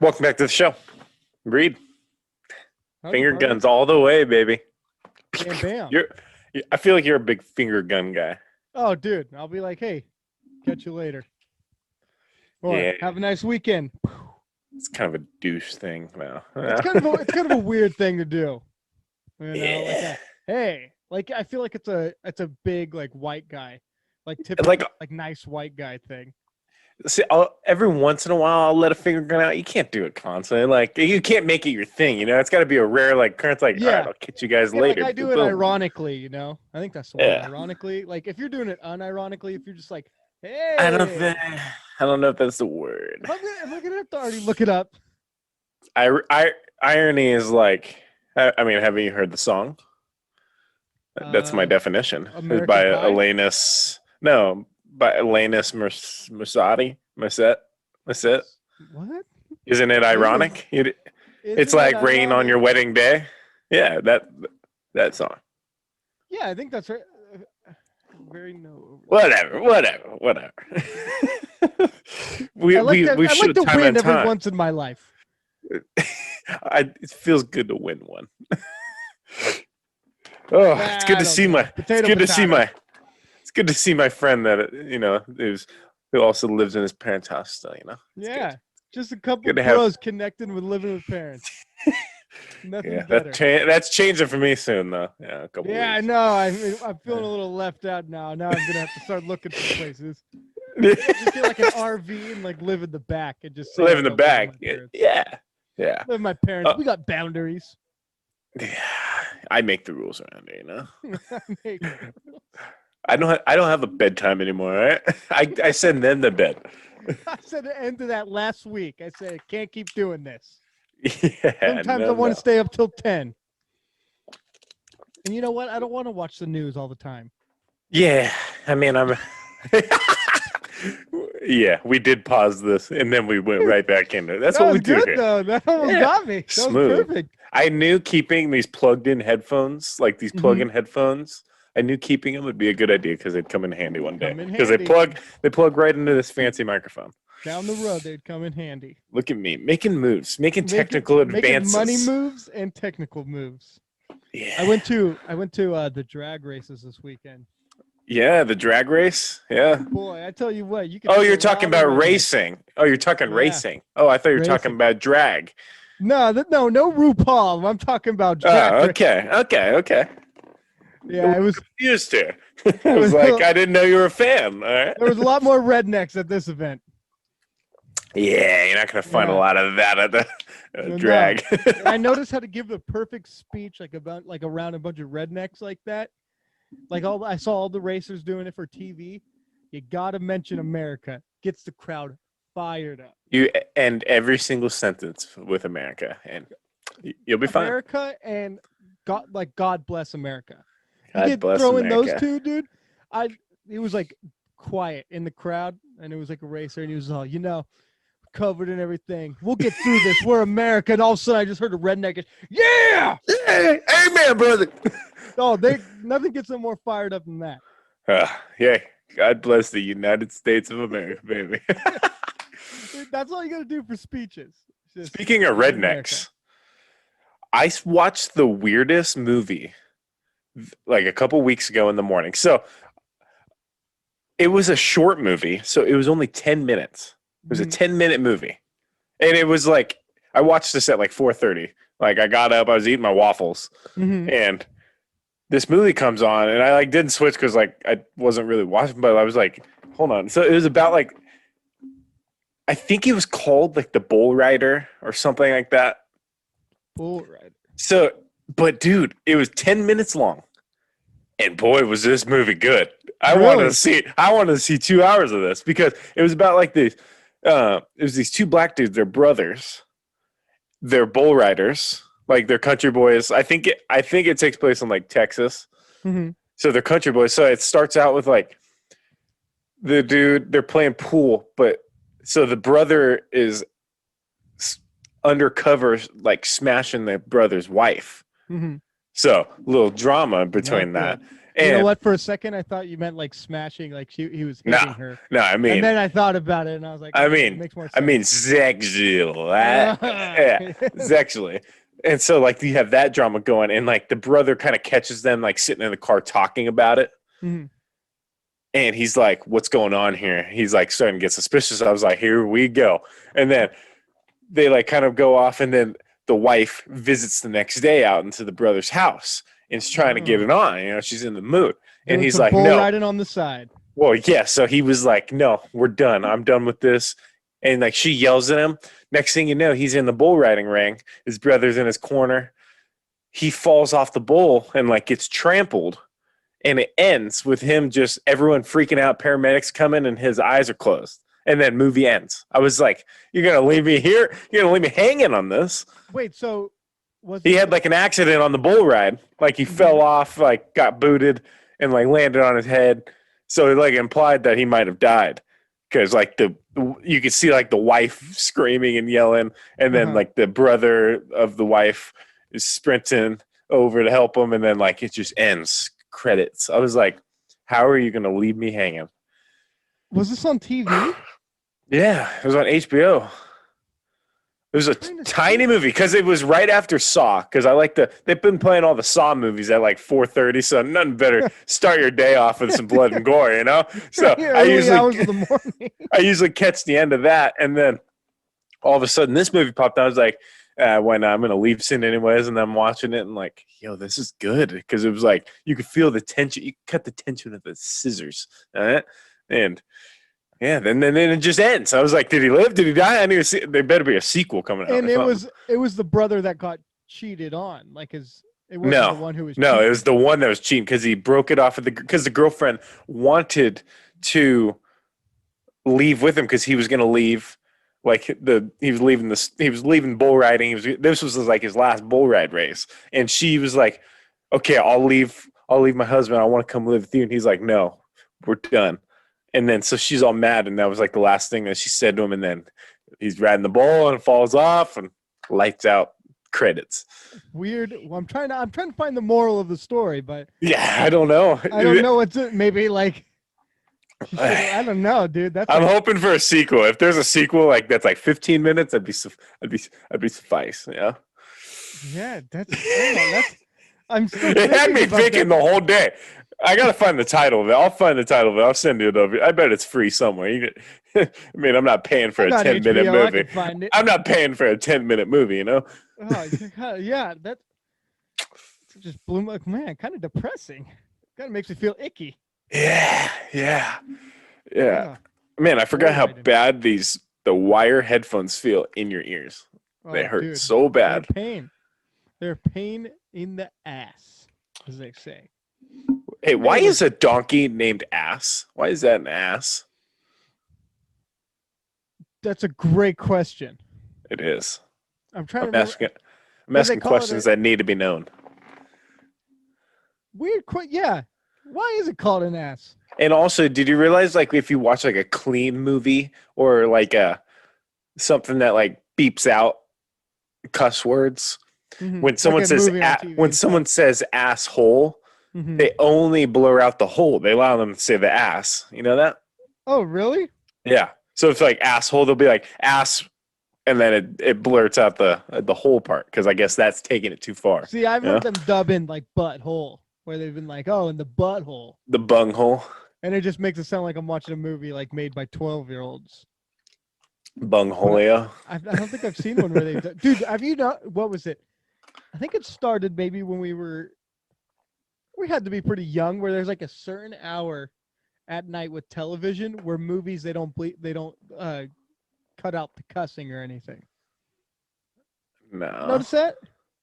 Welcome back to the show. Reed, Howdy, finger partner. guns all the way, baby. Bam, bam. I feel like you're a big finger gun guy. Oh, dude, I'll be like, hey, catch you later. Or Yeah. have a nice weekend. It's kind of a douche thing now. It's kind of a weird thing to do. You know, Yeah. I feel like it's a big like white guy, like typical Like, like nice white guy thing. see, every once in a while, I'll let a finger gun out. You can't do it constantly. Like, you can't make it your thing. You know, it's got to be a rare like occurrence. Like, all Yeah. right, I'll catch you guys Yeah, later. like I do it Boom. ironically, you know. I think that's the word. Yeah. Ironically, like if you're doing it unironically, if you're just like, hey, I don't know if that's the word. am I gonna have to already look it up? Irony is like, I mean, haven't you heard the song? That's my definition. It's American by Pie? Alanis. No, by Alanis Musati. Musset. What? Isn't it ironic? It's Isn't like that rain on ironic? your wedding day. Yeah, that song. Yeah, I think that's right. Very no. Whatever. we I like we I should like to time win and every time. once in my life. It feels good to win one. Oh, it's good to see my. It's good to see my. It's good to see my friend that who also lives in his parents' house still. You know. It's Yeah, good. just a couple Good to bros connecting with living with parents. Nothing Yeah, better. that's changing for me soon though. Yeah, a couple. Yeah, I weeks. know. I'm feeling a little left out now. Now I'm gonna have to start looking for places. Just get like an RV and like live in the back and just say Live I in the don't live back. with my parents. Yeah. Live with my parents. We got boundaries. Yeah. I make the rules around here, you know. Make- I don't have a bedtime anymore. Right? I send them to bed. I said the end of that last week. I said I can't keep doing this. Yeah. Sometimes I want to stay up till 10. And you know what? I don't want to watch the news all the time. Yeah. I mean, I'm. Yeah, we did pause this and then we went right back into it. That's That what was we do good here. though. That almost got me. That Smooth. was perfect. I knew keeping these plugged-in headphones, like these Mhm. plug-in headphones, I knew keeping them would be a good idea because they'd come in handy one day. Come in Because they handy. plug right into this fancy microphone. Down the road, they'd come in handy. Look at me making moves, making technical advances. Making money moves and technical moves. Yeah. I went to the drag races this weekend. Yeah, the drag race. Yeah. Boy, I tell you what, you can. Oh, see you're a talking lot of about rednecks. racing. Oh, you're talking Yeah. racing. Oh, I thought you were talking Racing. about drag. No, no RuPaul. I'm talking about drag. Oh, okay. Yeah, it was Confused here. I was like, I didn't know you were a fan. All right. There was a lot more rednecks at this event. Yeah, you're not gonna find a lot of that at the No. drag. And I noticed how to give the perfect speech, around a bunch of rednecks like that. I saw all the racers doing it for TV. You gotta mention America. Gets the crowd fired up. You end every single sentence with America, and you'll be fine. America and God bless America. God bless throw in America. those two, dude. It was like quiet in the crowd, and it was like a racer, and he was all, covered in everything. We'll get through this. We're America. And all of a sudden, I just heard a redneck. Yeah, amen, brother. Oh, nothing gets them more fired up than that. Yeah. God bless the United States of America, baby. That's all you got to do for speeches. Speaking of rednecks, I watched the weirdest movie like a couple weeks ago in the morning. So it was a short movie. So it was only 10 minutes. It was a 10-minute movie. And it was like, I watched this at like 4:30. Like I got up, I was eating my waffles, and this movie comes on, and I didn't switch because I wasn't really watching, but I was like, hold on. So it was about I think it was called the Bull Rider or something like that. Bull Rider. So, but dude, it was 10 minutes long, and boy, was this movie good. I wanted to see 2 hours of this because it was about these. It was these two black dudes. They're brothers. They're bull riders. They're country boys. I think it takes place in Texas. So they're country boys. So it starts out with the dude. They're playing pool, but so the brother is undercover, smashing the brother's wife. So a little drama between that. You know And what? For a second, I thought you meant like smashing, like he was no, hitting her. no, I And mean, then I thought about it, and I was like, I okay, it mean, makes more I mean, sense. sexual. Yeah, Okay. sexually. And so, like, you have that drama going, and like the brother kind of catches them, like, sitting in the car talking about it. Mhm. And he's like, "What's going on here?" He's like starting to get suspicious. I was like, "Here we go." And then they like kind of go off, and then the wife visits the next day out into the brother's house and is trying to get Oh. it on. You know, she's in the mood. And Doing he's some like, bull "No." riding on the side. Well, yeah. So he was like, "No, we're done. I'm done with this." And like she yells at him. Next thing you know, he's in the bull riding ring. His brother's in his corner. He falls off the bull and like gets trampled. And it ends with him just everyone freaking out, paramedics coming, and his eyes are closed. And then movie ends. I was like, "You're gonna leave me here? You're gonna leave me hanging on this?" Wait, so was He it? had like an accident on the bull ride. Like he fell off, like got booted, and like landed on his head. So it like implied that he might have died because like you could see like the wife screaming and yelling, and then Uh-huh. like the brother of the wife is sprinting over to help him, and then like it just ends. Credits. I was like, "How are you gonna leave me hanging?" Was this on TV? Yeah, it was on HBO. It was a Trying to tiny see. movie because it was right after Saw. Because I like they've been playing all the Saw movies at like 4:30, so nothing better start your day off with some blood and gore, you know. So Early hours of the morning. I usually catch the end of that, and then all of a sudden this movie popped out. I was like, when I'm gonna leave soon anyways, and I'm watching it and like, yo, this is good because it was like you could feel the tension. You cut the tension with the scissors, and yeah, then it just ends. I was like, did he live? Did he die? I need to see. There better be a sequel coming out And or something. it was the brother that got cheated on. Like it wasn't the No, one who was no, it cheating. was the one that was cheating because he broke it off of because the girlfriend wanted to leave with him because he was going to leave. Like he was leaving he was leaving bull riding. This was like his last bull ride race, and she was like, "Okay, I'll leave. I'll leave my husband. I want to come live with you." And he's like, "No, we're done." And then so she's all mad, and that was like the last thing that she said to him. And then he's riding the bull and falls off and lights out. Credits. Weird. Well, I'm trying to find the moral of the story, but Yeah, I don't know. I don't know what's it. Maybe like I don't know, dude. That's I'm like, hoping for a sequel. If there's a sequel like that's like 15 minutes, I'd be suffice. Yeah. yeah. That's hold on. That's I'm still It had thinking me about thinking that. the whole day. I gotta find the title of it. I'll find the title of it. I'll send it over. I bet it's free somewhere. I mean, I'm not paying for I a got 10-minute HBO. I movie. can find it. I'm not paying for a 10-minute movie. You know. Oh, yeah. That just blew my man. Kind of depressing. Kind of makes me feel icky. Yeah. Yeah. Yeah. Oh, Man, I forgot bull how riding. bad the wire headphones feel in your ears. They Oh, hurt dude. so They're bad. pain. They're pain in the ass, as they say. Hey, why Anyways, is a donkey named Ass? Why is that an ass? that's a great question. It is. I'm trying I'm to remember. asking. I'm Did they asking call it questions that need to be known. weird? Yeah. Why is it called an ass? And also, did you realize like if you watch like a clean movie or like a something that like beeps out cuss words when Like someone a says movie on TV when and someone stuff. says asshole, they only blur out the hole. They allow them to say the ass. You know that? Oh, really? Yeah. So if like asshole, they'll be like ass, and then it blurts out the whole part because I guess that's taking it too far. See, I've You know? heard them dub in like butthole, where they've been like, "Oh, in the butthole," The bunghole, and it just makes it sound like I'm watching a movie like made by 12-year-olds. But bungholeo. I don't think I've seen one where they've dude. Have you not? What was it? I think it started maybe when we had to be pretty young, where there's like a certain hour at night with television where movies they don't cut out the cussing or anything. No, Notice that?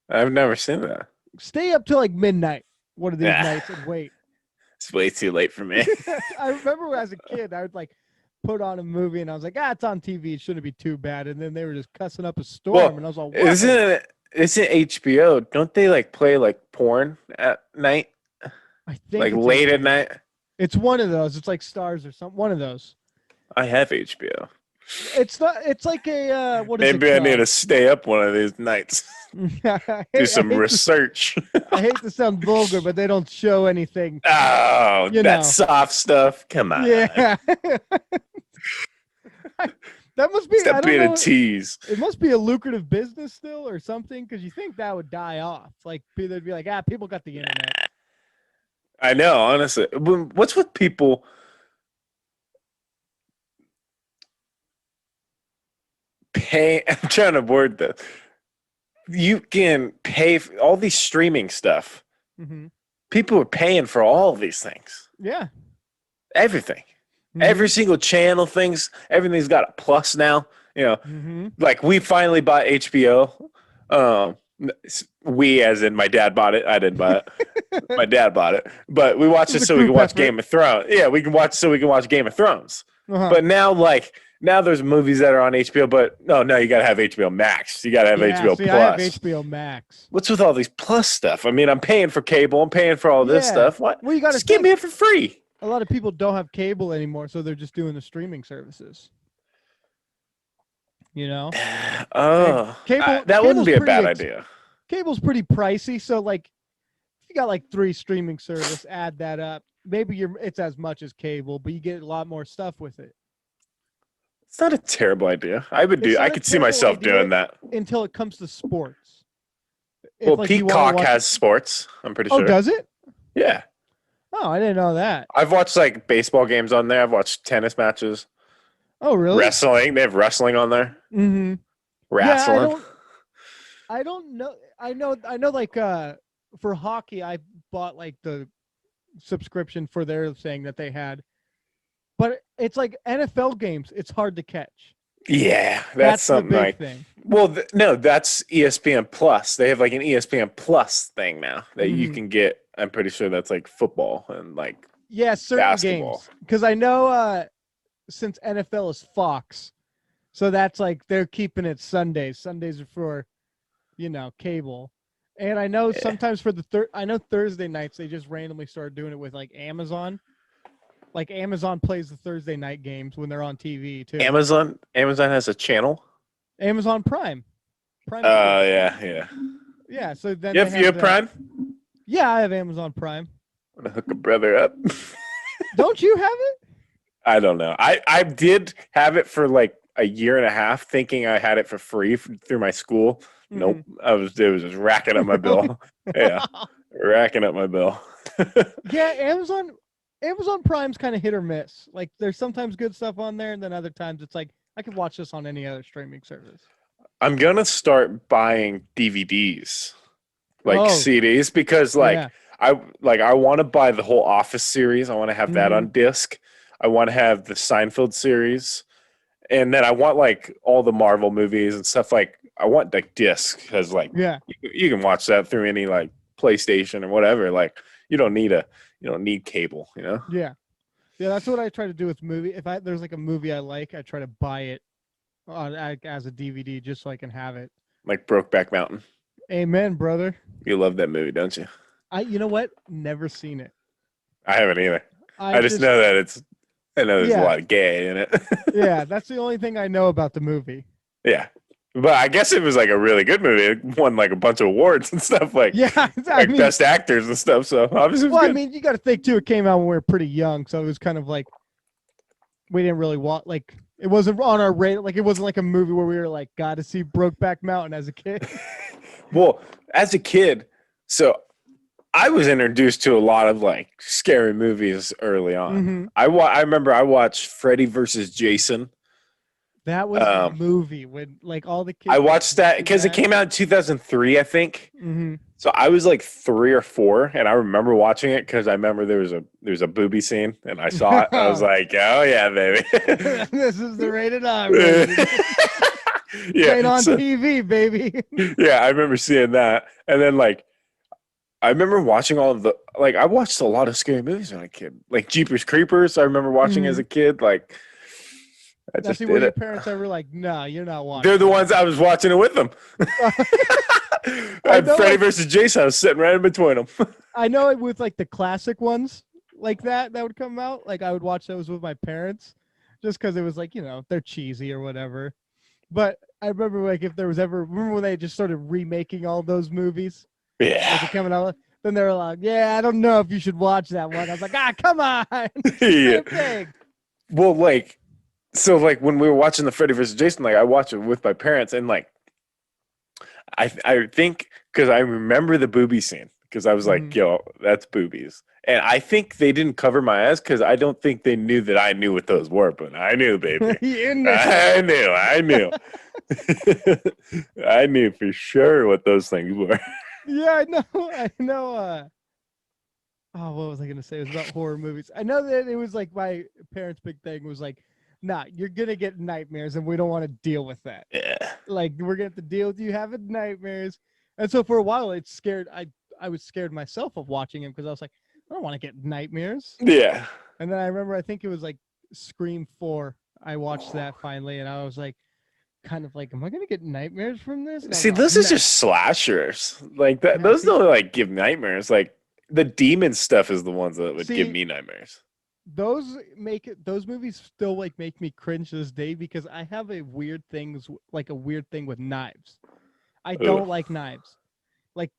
I've never seen that. Stay up till like midnight one of these Yeah. nights and wait. It's way too late for me. I remember as a kid, I would like put on a movie and I was like, it's on TV. It shouldn't be too bad. And then they were just cussing up a storm. Well, And I was like, what? isn't HBO? Don't they like play like porn at night, I think like it's late at HBO. night? It's one of those. It's like Stars or something. One of those. I have HBO. It's not. It's like a what is it Maybe I need called? to stay up one of these nights, do I some hate to research. I hate to sound vulgar, but they don't show anything. Oh, You that know. soft stuff. Come on. Yeah. That must be. I Stop don't being a know. tease. It must be a lucrative business still, or something, because you think that would die off. Like they'd be like, people got the internet. I know, honestly. What's with people pay? I'm trying to word this. You can pay for all these streaming stuff. Mm-hmm. People are paying for all of these things. Yeah. Everything. Mm-hmm. Every single channel everything's got a plus now. You know, Mm-hmm. like we finally bought HBO. Um, we, as in my dad bought it. I didn't buy it. My dad bought it, but we watched It it was a so we can group watch effort. Game of Thrones. Yeah, we can watch so we can watch Game of Thrones. Uh-huh. But now, now there's movies that are on HBO. But no, you gotta have HBO Max. You gotta have Yeah. HBO See, I have Plus. HBO Max. What's with all these plus stuff? I mean, I'm paying for cable. I'm paying for all this Yeah. stuff. What? Well, you got to Just give think. me it for free. A lot of people don't have cable anymore, so they're just doing the streaming services. You know, and Oh, that wouldn't cable's be a pretty bad idea. cable's pretty pricey. So like, if you got like 3 streaming service, add that up. Maybe it's as much as cable, but you get a lot more stuff with it. It's not a terrible idea. I It's not a could see terrible myself idea doing that. until it comes to sports. Well, If like you want to Peacock watch. has sports. I'm pretty Oh, sure. does it? Yeah, Oh, I didn't know that. I've watched like baseball games on there. I've watched tennis matches, Oh, really? wrestling. They have wrestling on there. Mm-hmm. Yeah, Wrestling. I don't know. I know. Like for hockey, I bought like the subscription for their thing that they had, but it's like NFL games. It's hard to catch. Yeah, that's The something big like. thing. Well, no, that's ESPN Plus. They have like an ESPN Plus thing now that you Mhm. can get. I'm pretty sure that's like football and like Yeah, certain basketball. games. Because I know since NFL is Fox, so that's like they're keeping it Sundays. Sundays are for, cable. And I know Yeah. sometimes for I know Thursday nights they just randomly started doing it with like Amazon. Like Amazon plays the Thursday night games when they're on TV too. Amazon has a channel. Amazon Prime. Prime Oh Video. yeah. Yeah, so then You they have Prime? Yeah, I have Amazon Prime. I'm gonna hook a brother up. Don't you have it? I don't know. I did have it for like a year and a half, thinking I had it for free through my school. Nope, it was just racking up my bill. Yeah, racking up my bill. Yeah, Amazon Prime's kind of hit or miss. Like there's sometimes good stuff on there, and then other times it's like I could watch this on any other streaming service. I'm gonna start buying DVDs, like Oh, CDs, because yeah. I want to buy the whole Office series. I want to have that on Mhm. disc. I want to have the Seinfeld series, and then I want like all the Marvel movies and stuff. Like I want like disc because like Yeah. you can watch that through any like PlayStation or whatever. Like you don't need cable. You know. Yeah. Yeah, that's what I try to do with movie. If there's like a movie I like, I try to buy it as a DVD just so I can have it. Like Brokeback Mountain. Amen, brother. You love that movie, don't you? You know what? Never seen it. I haven't either. I just know that I know there's a lot of gay in it. Yeah, that's the only thing I know about the movie. Yeah. But I guess it was like a really good movie. It won like a bunch of awards and stuff like best actors and stuff. So obviously it was good. I mean, you got to think too. It came out when we were pretty young, so it was kind of like we didn't really watch. Like it wasn't on our radar. Like it wasn't like a movie where we were like, got to see Brokeback Mountain as a kid. Well, as a kid, so I was introduced to a lot of like scary movies early on. I remember I watched Freddy versus Jason. That was the movie when like all the kids. I watched that because it came out in 2003, I think. Mm-hmm. So I was like 3 or 4, and I remember watching it because I remember there was a booby scene, and I saw it. I was like, "Oh yeah, baby, this is the rated R." Yeah, playing on TV, baby. Yeah, I remember seeing that, and then like I remember watching all of I watched a lot of scary movies when I was a kid, like Jeepers Creepers. I remember watching as a kid, like. I just did were it. your parents ever like, "No, you're not watching"? They're the ones I was watching it with them. Freddy versus Jason. I was sitting right in between them. I know it with like the classic ones like that would come out. Like I would watch those with my parents, just because it was like, you know, they're cheesy or whatever. But I remember like if there was ever remember when they just started remaking all those movies, like Yeah. they're coming out, then they were like, yeah, I don't know if you should watch that one. I was like, ah, come on, it's the Yeah. same thing. Well, like, so like when we were watching the Freddy vs. Jason, like I watched it with my parents, and like I think because I remember the booby scene because I was like, Mhm. yo, that's boobies. And I think they didn't cover my eyes because I don't think they knew that I knew what those were, but I knew, baby. You know. I knew. I knew for sure what those things were. Yeah, I know. I know. Oh, what was I gonna say? It was about horror movies. I know that it was like my parents' big thing was like, nah, you're gonna get nightmares, and we don't want to deal with that. Yeah. Like we're gonna have to deal with you having nightmares. And so for a while, it scared. I was scared myself of watching him because I was like, I don't want to get nightmares. Yeah. And then I remember, I think it was like Scream 4. I watched that finally, and I was like, kind of like, am I gonna get nightmares from this? And I was See, like, those nah. is just slashers. Like that. Nah, Those see, don't like give nightmares. Like the demon stuff is the ones that would give see, me nightmares. those make it. Those movies still like make me cringe to this day because I have a weird like a weird thing with knives. I Ugh. don't like knives. Like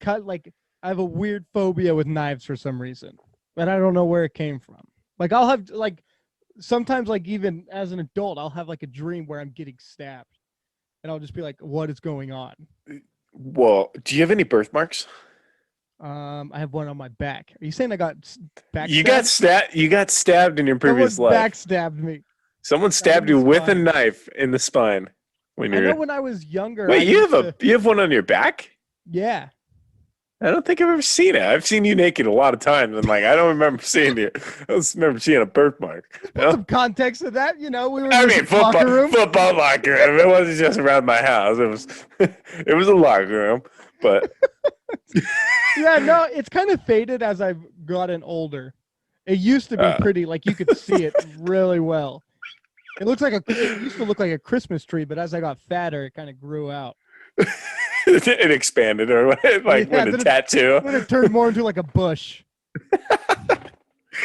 I have a weird phobia with knives for some reason, but I don't know where it came from. Like I'll have like sometimes like even as an adult I'll have like a dream where I'm getting stabbed, and I'll just be like, what is going on? Well, do you have any birthmarks? I have one on my back. Are you saying I got You got backstabbed? stabbed. You got stabbed in your Someone previous life. backstabbed me Someone right in stabbed the you with a spine. knife in the spine when I know you're. when I was younger, I Wait, used to. you have one on your back? Yeah. I don't think I've ever seen it. I've seen you naked a lot of times, and like I don't remember seeing you. I don't remember seeing a birthmark. Just You put know? some context to that. You know, we were in I the mean, locker room. football locker room. It wasn't just around my house. It was, it was a locker room. But Yeah, no, it's kind of faded as I've gotten older. It used to be uh, pretty, like you could see it really well. It used to look like a Christmas tree, but as I got fatter, it kind of grew out. it expanded, or like Yeah, with a tattoo. then it turned more into like a bush.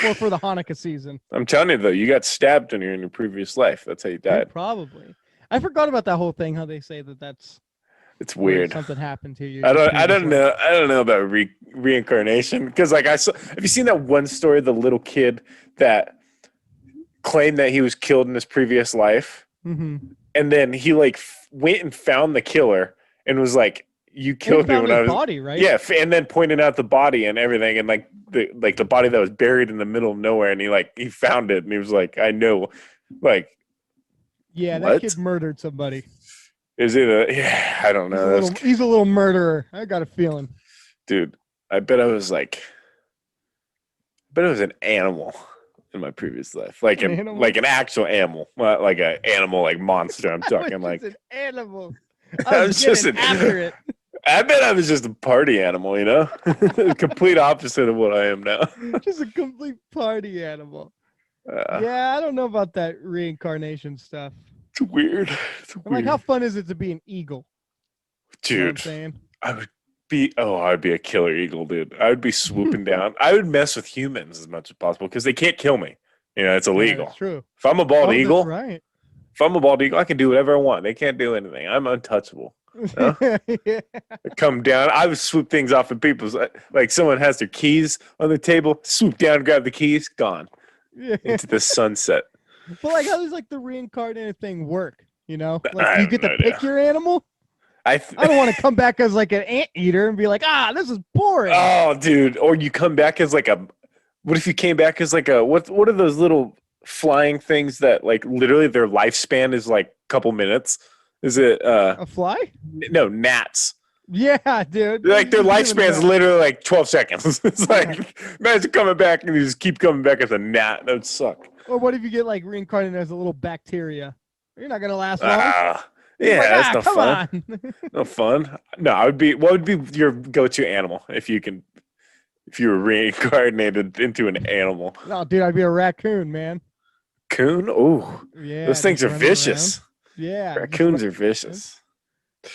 Or for the Hanukkah season. I'm telling you though, you got stabbed when you're in your previous life. That's how you died. Probably. I forgot about that whole thing. How they say that that's It's where weird. something happened to you. In your I previous don't life. know. I don't know about reincarnation because like I saw. Have you seen that one story? The little kid that claimed that he was killed in his previous life, Mm-hmm. and then he like went and found the killer and was like, "You And killed me found when his I was." body, right? Yeah, and then pointed out the body and everything, and like the body that was buried in the middle of nowhere, and he found it, and he was like, "I know," like Yeah, that what kid murdered somebody. is it? Yeah, I don't know. That's He's a little murderer. I got a feeling. dude. I bet I was like, I bet it was an animal in my previous life, An animal? like an actual animal, not like an animal like monster. I'm talking It's like an animal. I I was was just getting an. after it. I bet I was just a party animal, you know? Complete opposite of what I am now. Just a complete party animal. Uh, Yeah, I don't know about that reincarnation stuff. it's weird. It's I'm like, how weird. fun is it to be an eagle? You know what I'm Dude, saying? I'd be a killer eagle, dude. I would be swooping down. I would mess with humans as much as possible because they can't kill me. You know, it's Yeah, illegal. that's true. If I'm a bald Oh, that's eagle, right. I can do whatever I want. They can't do anything. I'm untouchable. You know? Yeah. Come down. I would swoop things off of people's like someone has their keys on the table, swoop down, grab the keys, gone Yeah. into the sunset. But like, how does like the reincarnated thing work? You know, like, I do you have get no to idea. pick your animal? I I don't want to come back as like an anteater and be like, this is boring. Oh, dude! Or you come back as like a. What if you came back as like a what? What are those little flying things that like literally their lifespan is like a couple minutes? Is it A fly? no gnats? Yeah, dude. Like their You can give it lifespan is that. literally like 12 seconds. It's like imagine coming back and you just keep coming back as a gnat. That would suck. Or what if you get like reincarnated as a little bacteria? You're not gonna last long. Ah, You're yeah, like, that's no come fun. on. No fun. No, I would be. What would be your go-to animal if you can? If you were reincarnated into an animal? No, dude, I'd be a raccoon, man. Coon? Oh, Yeah, those things just are running vicious. around. Yeah, just Raccoons are running around. vicious.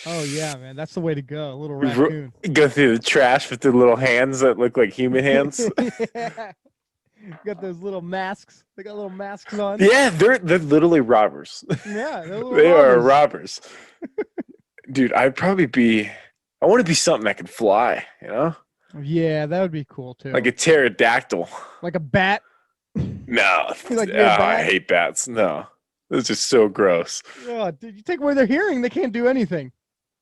Oh yeah, man, that's the way to go. A little You raccoon. go through the trash with the little hands that look like human hands. Yeah. Got those little masks. They got little masks on. Yeah, they're literally robbers. Yeah, they're little They are robbers. robbers. Dude, I'd probably be. I want to be something that can fly. You know, Yeah, that would be cool like a too. pterodactyl. Like a bat. No, You like to oh, be a I bat? hate bats. No, it's just so gross. Oh, dude, you take away their hearing, they can't do anything.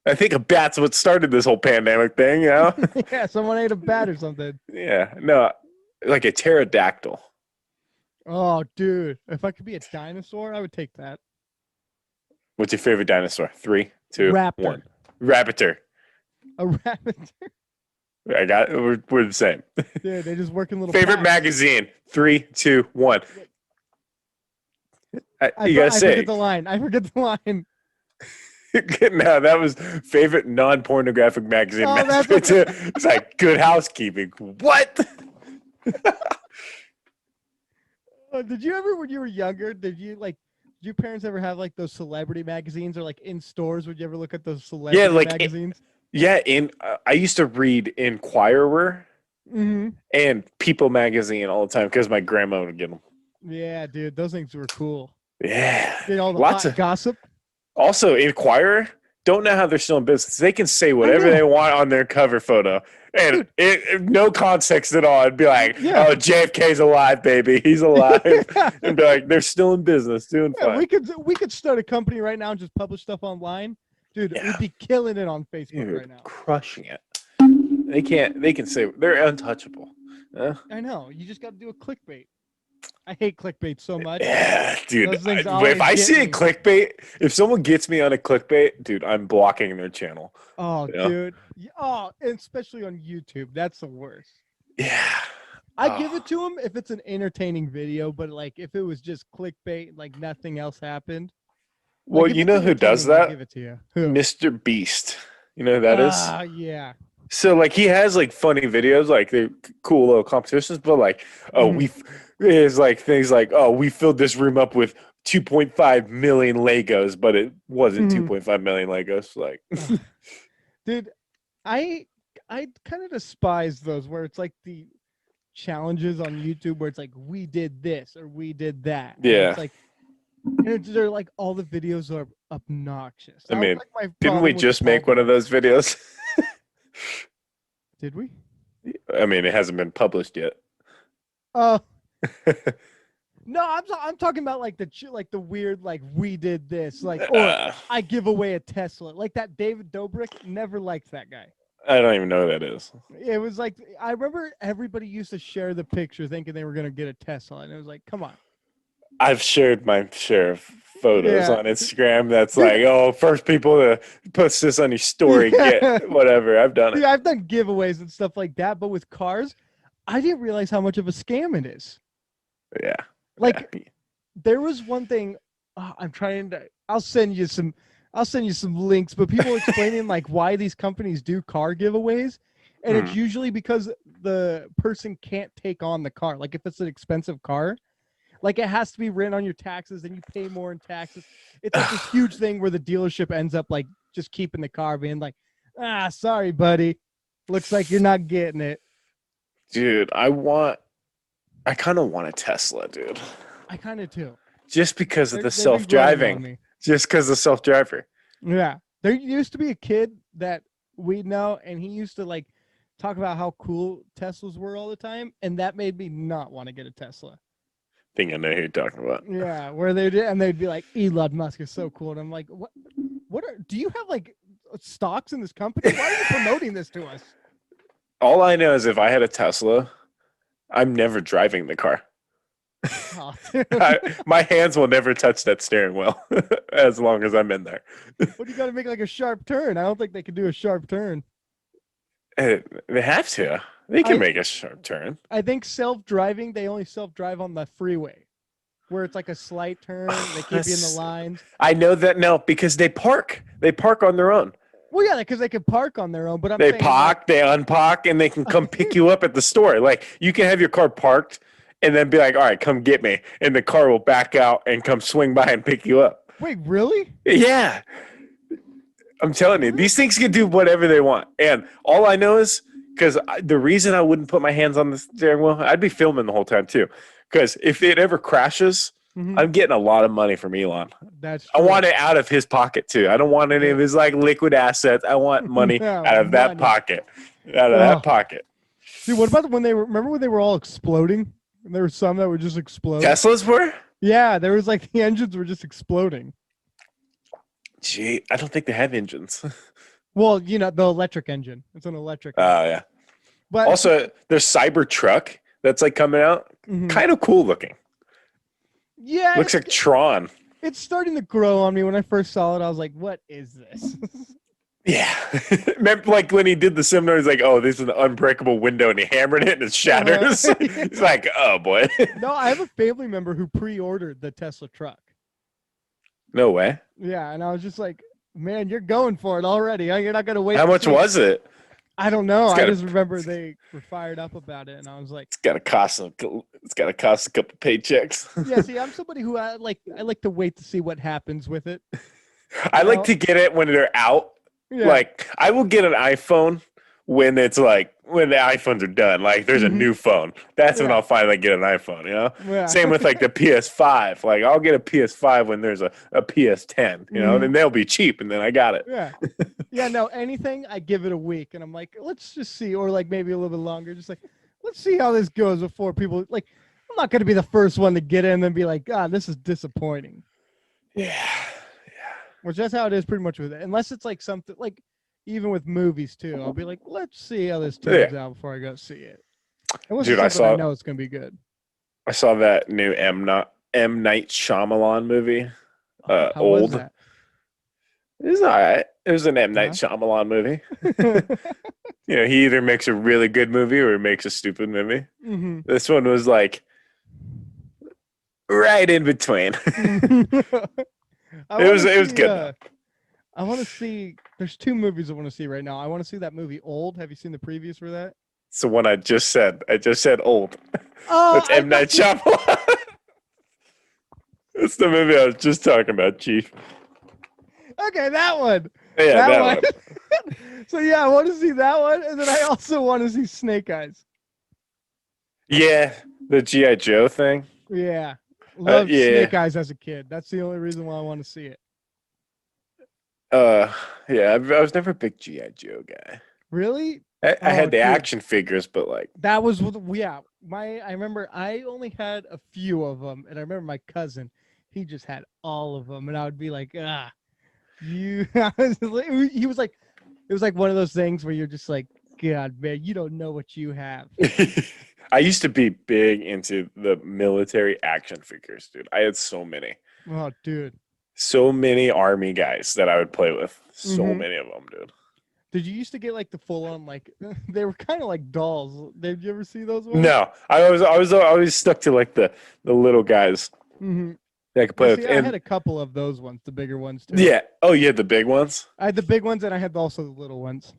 I think a bat's what started this whole pandemic thing. You know? Yeah, someone ate a bat or something. Yeah, no, like a pterodactyl. Oh, dude, if I could be a dinosaur, I would take that. What's your favorite dinosaur? 3, 2, Raptor. 1. Raptor. A rabbit. I got. We're the same. Dude, they just work in little. Favorite packs. magazine? 3, 2, 1. You gotta I say. forget the line. I forget the line. No, that was favorite non-pornographic magazine. Oh, that's It's like Good Housekeeping. What? Did you ever, when you were younger, did your parents ever have like those celebrity magazines, or like in stores? Would you ever look at those celebrity like magazines? Yeah, I used to read Inquirer Mm-hmm. and People magazine all the time because my grandma would get them. Yeah, dude, those things were cool. Yeah, Did all the lots hot of. gossip. Also, Inquirer, don't know how they're still in business. They can say whatever know. they want on their cover photo. And no context at all. It'd be like, Yeah. oh, JFK's alive, baby. He's alive. And be like, they're still in business, doing Yeah, fine. we could start a company right now and just publish stuff online. Dude, Yeah. we'd be killing it on Facebook Dude, right now. crushing it. They can say they're untouchable. I know. You just got to do a clickbait. I hate clickbait so much. Yeah, dude. Those things always If I get see a me. clickbait, if someone gets me on a clickbait, dude, I'm blocking their channel. Oh, Yeah. dude. Oh, and especially on YouTube. That's the worst. Yeah. I give it to them if it's an entertaining video, but like if it was just clickbait, like nothing else happened. Well, Like, if you it's know who does entertaining, I'll that? give it to you. Who? Mr. Beast. You know who that is? Ah, yeah. So like he has like funny videos, like they're cool little competitions, but like it's like things like, oh, we filled this room up with 2.5 million Legos, but it wasn't 2.5 million Legos. Like, Dude, I kind of despise those where it's like the challenges on YouTube where it's like we did this or we did that. And Yeah. it's like they're like all the videos are obnoxious. I That was, mean, like, my didn't problem we with just the make Paul one of those videos? Did we? I mean, it hasn't been published yet. Oh. No, I'm talking about like the weird like we did this like or I give away a Tesla like that. David Dobrik, never liked that guy. I don't even know who that is. It was like I remember everybody used to share the picture thinking they were gonna get a Tesla, and it was like, come on. I've shared my share of photos Yeah. on Instagram. That's like, oh, first people to post this on your story, get whatever. I've done it. Yeah, I've done giveaways and stuff like that, but with cars, I didn't realize how much of a scam it is. Yeah. Like Yeah. there was one thing I'm trying to. I'll send you some links, but people explaining like why these companies do car giveaways, and it's usually because the person can't take on the car. Like if it's an expensive car, like it has to be written on your taxes, and you pay more in taxes. It's like this huge thing where the dealership ends up like just keeping the car, being like, sorry, buddy, looks like you're not getting it. Dude, I kind of want a Tesla, dude. I kind of too. Just because of They've the been growing on self-driving. me. Just because of self-driver. Yeah. There used to be a kid that we know, and he used to like talk about how cool Teslas were all the time, and that made me not want to get a Tesla. Think I know who you're talking about. Yeah, where they'd be like, Elon Musk is so cool, and I'm like, do you have like stocks in this company? Why are you promoting this to us? All I know is if I had a Tesla, I'm never driving the car. Oh, My hands will never touch that steering wheel as long as I'm in there. what do you got to make like a sharp turn? I don't think they can do a sharp turn. They have to. They can make a sharp turn. I think self-driving, they only self-drive on the freeway, where it's like a slight turn. They keep you in the lines. I know that now because they park. They park on their own. Well, yeah, because they can park on their own. But they park, they unpark, and they can come pick you up at the store. Like you can have your car parked and then be like, all right, come get me. And the car will back out and come swing by and pick you up. Wait, really? Yeah. I'm telling you, these things can do whatever they want. And all I know is because the reason I wouldn't put my hands on the steering wheel, I'd be filming the whole time too. Because if it ever crashes, Mhm. I'm getting a lot of money from Elon. That's I true. want it out of his pocket too. I don't want any of his like liquid assets. I want money No, out of that money. pocket. Out of that Oh, pocket. dude, what about when they were? Remember when they were all exploding? And there were some that would just explode. Teslas were? Yeah, there was like the engines were just exploding. Gee, I don't think they have engines. Well, you know, the electric engine. It's an electric engine. Oh yeah. But Also, there's Cybertruck that's like coming out. Mhm. Kind of cool looking. Yeah, Looks like Tron. it's starting to grow on me. When I first saw it, I was like, "What is this?" Yeah. Remember, like when he did the seminar, he's like, "Oh, this is an unbreakable window," and he hammered it and it shatters. He's like, "Oh boy." No, I have a family member who pre-ordered the Tesla truck. No way. Yeah, and I was just like, "Man, you're going for it already. You're not gonna wait." How to much see was it? I don't know. It's I gotta- just remember they were fired up about it, and I was like, It's gotta cost a couple paychecks. "Yeah, see, I'm somebody who I like to wait to see what happens with it." I You like know? to get it when they're out. Yeah. Like I will get an iPhone when it's like when the iPhones are done. Like there's a Mhm. new phone. That's when Yeah. I'll finally get an iPhone, you know? Yeah. Same with like the PS5. Like I'll get a PS5 when there's a PS10, you know, Mhm. and they'll be cheap and then I got it. Yeah. Yeah, no, anything, I give it a week and I'm like, let's just see, or like maybe a little bit longer, just like, let's see how this goes before people like I'm not gonna be the first one to get in and then be like, God, this is disappointing. Yeah. Which that's how it is pretty much with it. Unless it's like something like even with movies too. I'll be like, let's see how this turns out before I go see it. Unless Dude, it's something I know it's gonna be good. I saw that new M Night Shyamalan movie. How was Old. that? It was all right. It was an M Night Uh-huh. Shyamalan movie. You know, he either makes a really good movie or he makes a stupid movie. Mhm. This one was like right in between. It was good though. I want to see. There's two movies I want to see right now. I want to see that movie Old. Have you seen the previews for that? It's the one I just said. I just said old. Oh, That's M Night Shyamalan. That's the movie I was just talking about, Chief. Okay, that one. Yeah, that one. So yeah, I want to see that one, and then I also want to see Snake Eyes. Yeah, the G.I. Joe thing. Yeah, loved yeah. Snake Eyes as a kid. That's the only reason why I want to see it. Yeah, I was never a big G.I. Joe guy. Really? I had the dude. action figures, but like That was yeah. I remember I only had a few of them, and I remember my cousin, he just had all of them, and I would be like, you. He was like, it was like one of those things where you're just like, God, man, you don't know what you have. I used to be big into the military action figures, dude. I had so many. Oh, dude. So many army guys that I would play with. So Mhm. many of them, dude. Did you used to get like the full on like they were kind of like dolls? Did you ever see those ones? No, I was always stuck to like the little guys Mm-hmm. that I could play See, with. I And had a couple of those ones, the bigger ones too. yeah. Oh, you had the big ones? I had the big ones and I had also the little ones.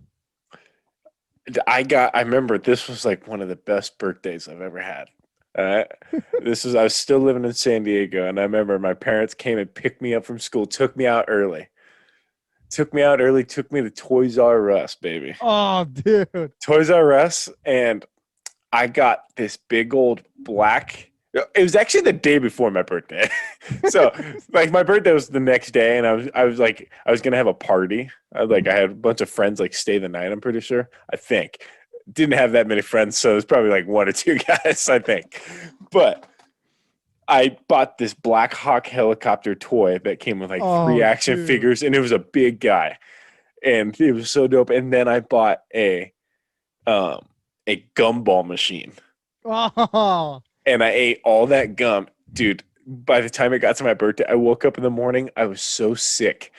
I remember this was like one of the best birthdays I've ever had. I was still living in San Diego, and I remember my parents came and picked me up from school, took me out early. Took me to Toys R Us, baby. Oh, dude. Toys R Us, and I got this big old black. It was actually the day before my birthday. So like my birthday was the next day, and I was gonna have a party. I had a bunch of friends like stay the night, I'm pretty sure. I think. Didn't have that many friends, so it was probably like one or two guys, I think. But I bought this Black Hawk helicopter toy that came with like 3 action dude. figures, and it was a big guy. And it was so dope. And then I bought a gumball machine. Oh. And I ate all that gum. Dude, by the time it got to my birthday, I woke up in the morning. I was so sick.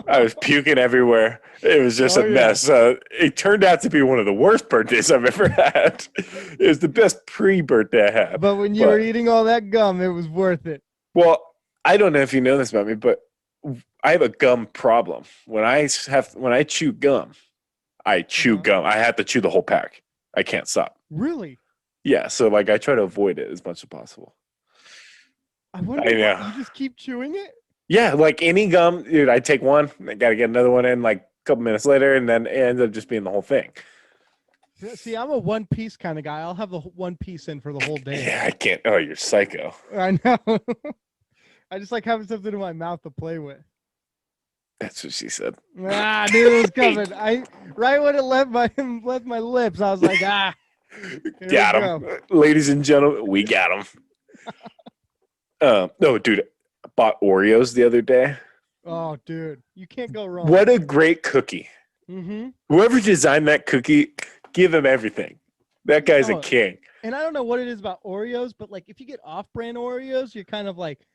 I was puking everywhere. It was just a mess. It turned out to be one of the worst birthdays I've ever had. It was the best pre-birthday I had. But when you were eating all that gum, it was worth it. Well, I don't know if you know this about me, but I have a gum problem. When I chew gum, I chew gum. I have to chew the whole pack. I can't stop. Really? Yeah, so like I try to avoid it as much as possible. I wonder why you just keep chewing it? Yeah, like any gum, dude, I take one, I gotta get another one in like a couple minutes later, and then it ends up just being the whole thing. See, I'm a one piece kind of guy. I'll have the one piece in for the whole day. Yeah, I can't. Oh, you're psycho. I know. I just like having something in my mouth to play with. That's what she said. Ah, I knew it was coming. Right when it left my lips, I was like, here Got we him, go. ladies and gentlemen. We got him. No, dude, I bought Oreos the other day. Oh, dude, you can't go wrong. What a great cookie! Mm-hmm. Whoever designed that cookie, give him everything. That guy's a king. And I don't know what it is about Oreos, but like if you get off-brand Oreos, you're kind of like,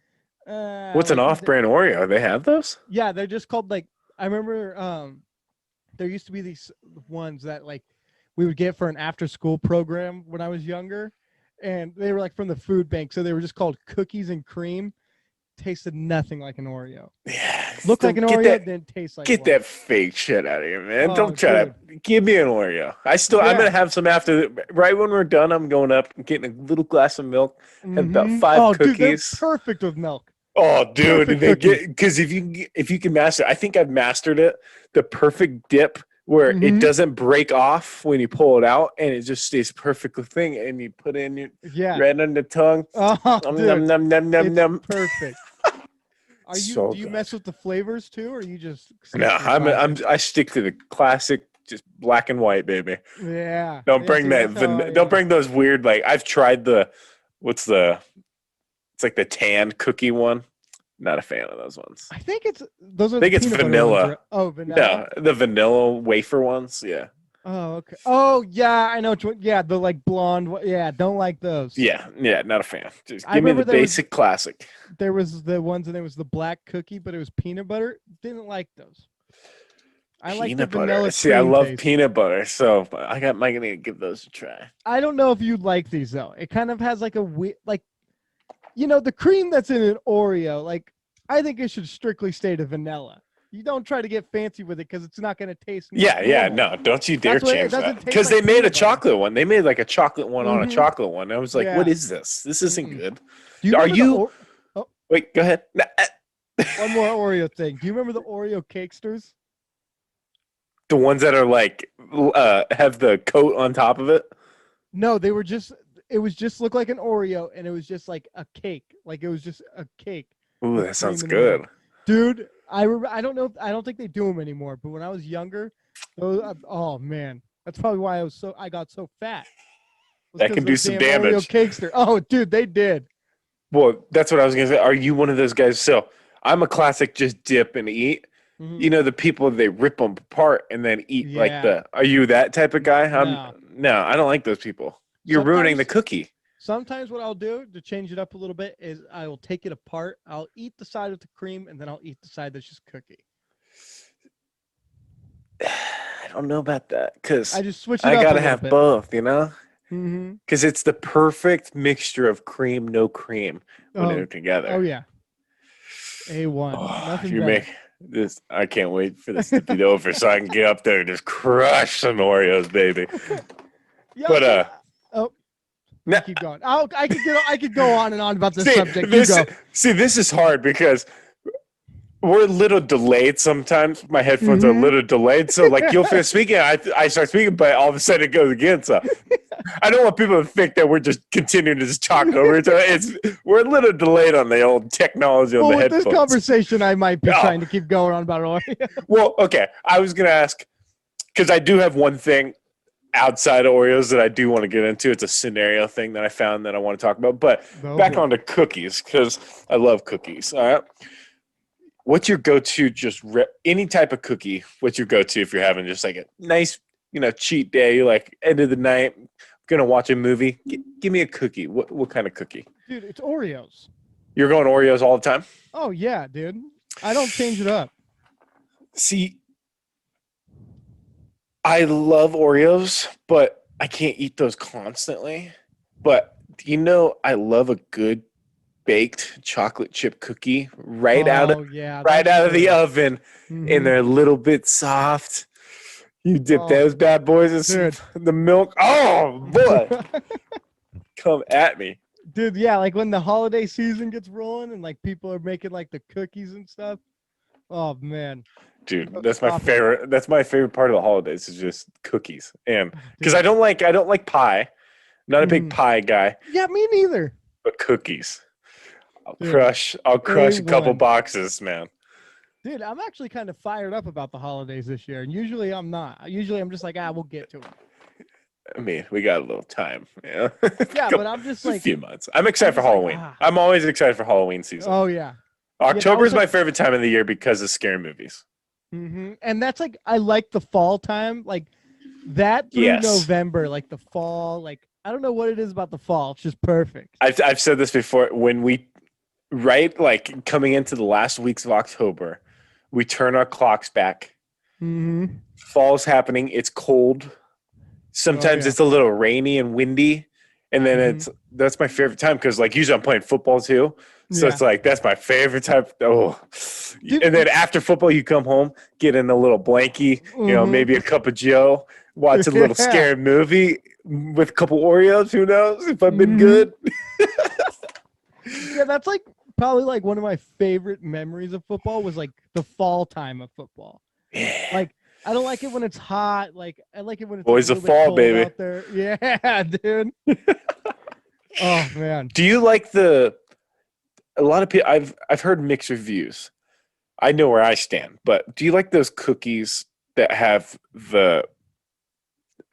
What's an off-brand Oreo? They have those? yeah, they're just called like I remember there used to be these ones that like we would get for an after-school program when I was younger, and they were like from the food bank, so they were just called cookies and cream. Tasted nothing like an Oreo. Yeah. Looked like an Oreo, didn't taste like Get one. that fake shit out of here, man. Oh, Don't try to give me an Oreo. I'm gonna have some after right when we're done. I'm going up and getting a little glass of milk, have about 5 cookies. Dude, they're perfect with milk. Oh, dude, Perfect they cookies. get because if you can master, I think I've mastered it. The perfect dip where it doesn't break off when you pull it out, and it just stays perfect thing. And you put it in your right on the tongue. Oh, dude, num, num, num, num. perfect. So do you mess with the flavors too, or you just no? I stick to the classic, just black and white, baby. Yeah. Don't bring Don't bring those weird like I've tried it's like the tan cookie one. Not a fan of those ones. I think it's those are. I think it's vanilla. Ones, right? Oh, vanilla. No, the vanilla wafer ones. Yeah. Oh, okay. Oh, yeah, I know. Yeah, the like blonde. Yeah, don't like those. Yeah, not a fan. Just give me the basic classic. There was the ones, and there was the black cookie, but it was peanut butter. Didn't like those. I like the vanilla. See, I love peanut butter, so I might need to give those a try. I don't know if you'd like these though. It kind of has like a like, the cream that's in an Oreo. Like, I think it should strictly stay to vanilla. You don't try to get fancy with it because it's not going to taste. No, don't you dare change that. Because they made a chocolate one. They made like a chocolate one on a chocolate one. I was like, what is this? This isn't good. Are you? Wait, go ahead. One more Oreo thing. Do you remember the Oreo Cakesters? The ones that are like have the coat on top of it? No, they were just. It was just looked like an Oreo, and it was just like a cake. Like it was just a cake. Ooh, that sounds good, dude. I don't know. I don't think they do them anymore. But when I was younger, oh man, that's probably why I got so fat. That can do some damage. Oreo Cakester. Oh, dude, they did. Well, that's what I was gonna say. Are you one of those guys? So I'm a classic, just dip and eat. Mm-hmm. The people they rip them apart and then eat like the. Are you that type of guy? No, I don't like those people. You're ruining the cookie. Sometimes what I'll do to change it up a little bit is I will take it apart. I'll eat the side with the cream, and then I'll eat the side that's just cookie. I don't know about that because I just switch it up. I gotta have both, Because it's the perfect mixture of cream, no cream when they're together. Oh yeah, A1. Nothing you make this. I can't wait for this to be over so I can get up there and just crush some Oreos, baby. But no, keep going. I could go on and on about this subject. This is hard because we're a little delayed sometimes. My headphones are a little delayed, so like you'll finish speaking, I start speaking, but all of a sudden it goes again. So I don't want people to think that we're just continuing to just talk over each other. We're a little delayed on the old technology on the headphones. With this conversation, I might be trying to keep going on about Oreo. Well, okay. I was gonna ask because I do have one thing outside of Oreos that I do want to get into. It's a scenario thing that I found that I want to talk about. But back on to cookies because I love cookies. All right. What's your go-to? Just any type of cookie. What's your go-to if you're having just like a nice, cheat day, like end of the night, gonna watch a movie? Give me a cookie. What kind of cookie? Dude, it's Oreos. You're going Oreos all the time? Oh yeah, dude. I don't change it up. See, I love Oreos, but I can't eat those constantly. But I love a good baked chocolate chip cookie right out of the oven, and they're a little bit soft. You dip those bad boys in the milk. Oh boy, come at me, dude. Yeah, like when the holiday season gets rolling and like people are making like the cookies and stuff. Oh man, Dude, Go- that's my stop it. favorite. That's my favorite part of the holidays is just cookies, and Oh, because dude. I don't like pie. Not a big Mhm. pie guy, Yeah, me neither, but cookies. dude. I'll crush a couple A1. boxes, man. Dude, I'm actually kind of fired up about the holidays this year, and usually I'm not. Usually I'm just like, we'll get to them. I mean, we got a little time, yeah. Yeah, but I'm just A like, few months. I'm excited for Halloween. ah. I'm always excited for Halloween season. Oh yeah, yeah. That October was is like, my favorite time of the year because of scary movies. and that's like, I like the fall time, like that through Yes. November, like the fall. Like I don't know what it is about the fall. It's just perfect. I've said this before. When we right like coming into the last weeks of October, we turn our clocks back. Mm-hmm. Fall's happening. It's cold. Oh Sometimes yeah. it's a little rainy and windy, and then Mm-hmm. that's my favorite time because like usually I'm playing football too, so Yeah. it's like that's my favorite time. Oh, Dude, and then after football you come home, get in a little blankie, mm-hmm. maybe a cup of Joe, watch a little Yeah. scary movie with a couple Oreos. Who knows if I've been Mm-hmm. good? Yeah, that's like probably like one of my favorite memories of football was like the fall time of football. Yeah, Like I don't like it when it's hot. Like I like it when it's like a boys of little bit fall, cold baby. out there. Yeah, dude. Oh man. Do you like the? A lot of people I've heard mixed reviews. I know where I stand, but do you like those cookies that have the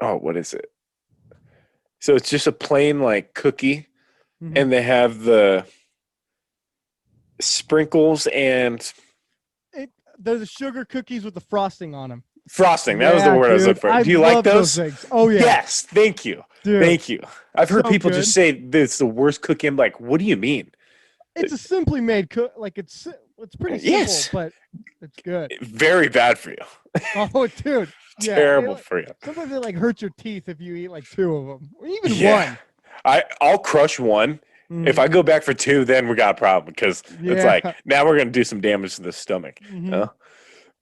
what is it? So it's just a plain like cookie Mhm. and they have the sprinkles and They're the sugar cookies with the frosting on them. frosting. That was the Yeah, word I was dude. looking for. I Do you like love those those? things. Oh yeah, Yes, thank you. dude. Thank you. I've heard So people just good. say that it's the worst cookie. I'm like, what do you mean? It's a simply made like it's pretty simple, Yes. but it's good. Very bad for you. Oh, dude. Yeah. Terrible for you. Sometimes they like hurt your teeth if you eat like two of them, or even Yeah. one. I'll crush one. If I Mhm. go back for two, then we got a problem because it's Yeah. like now we're gonna do some damage to the stomach. Mhm.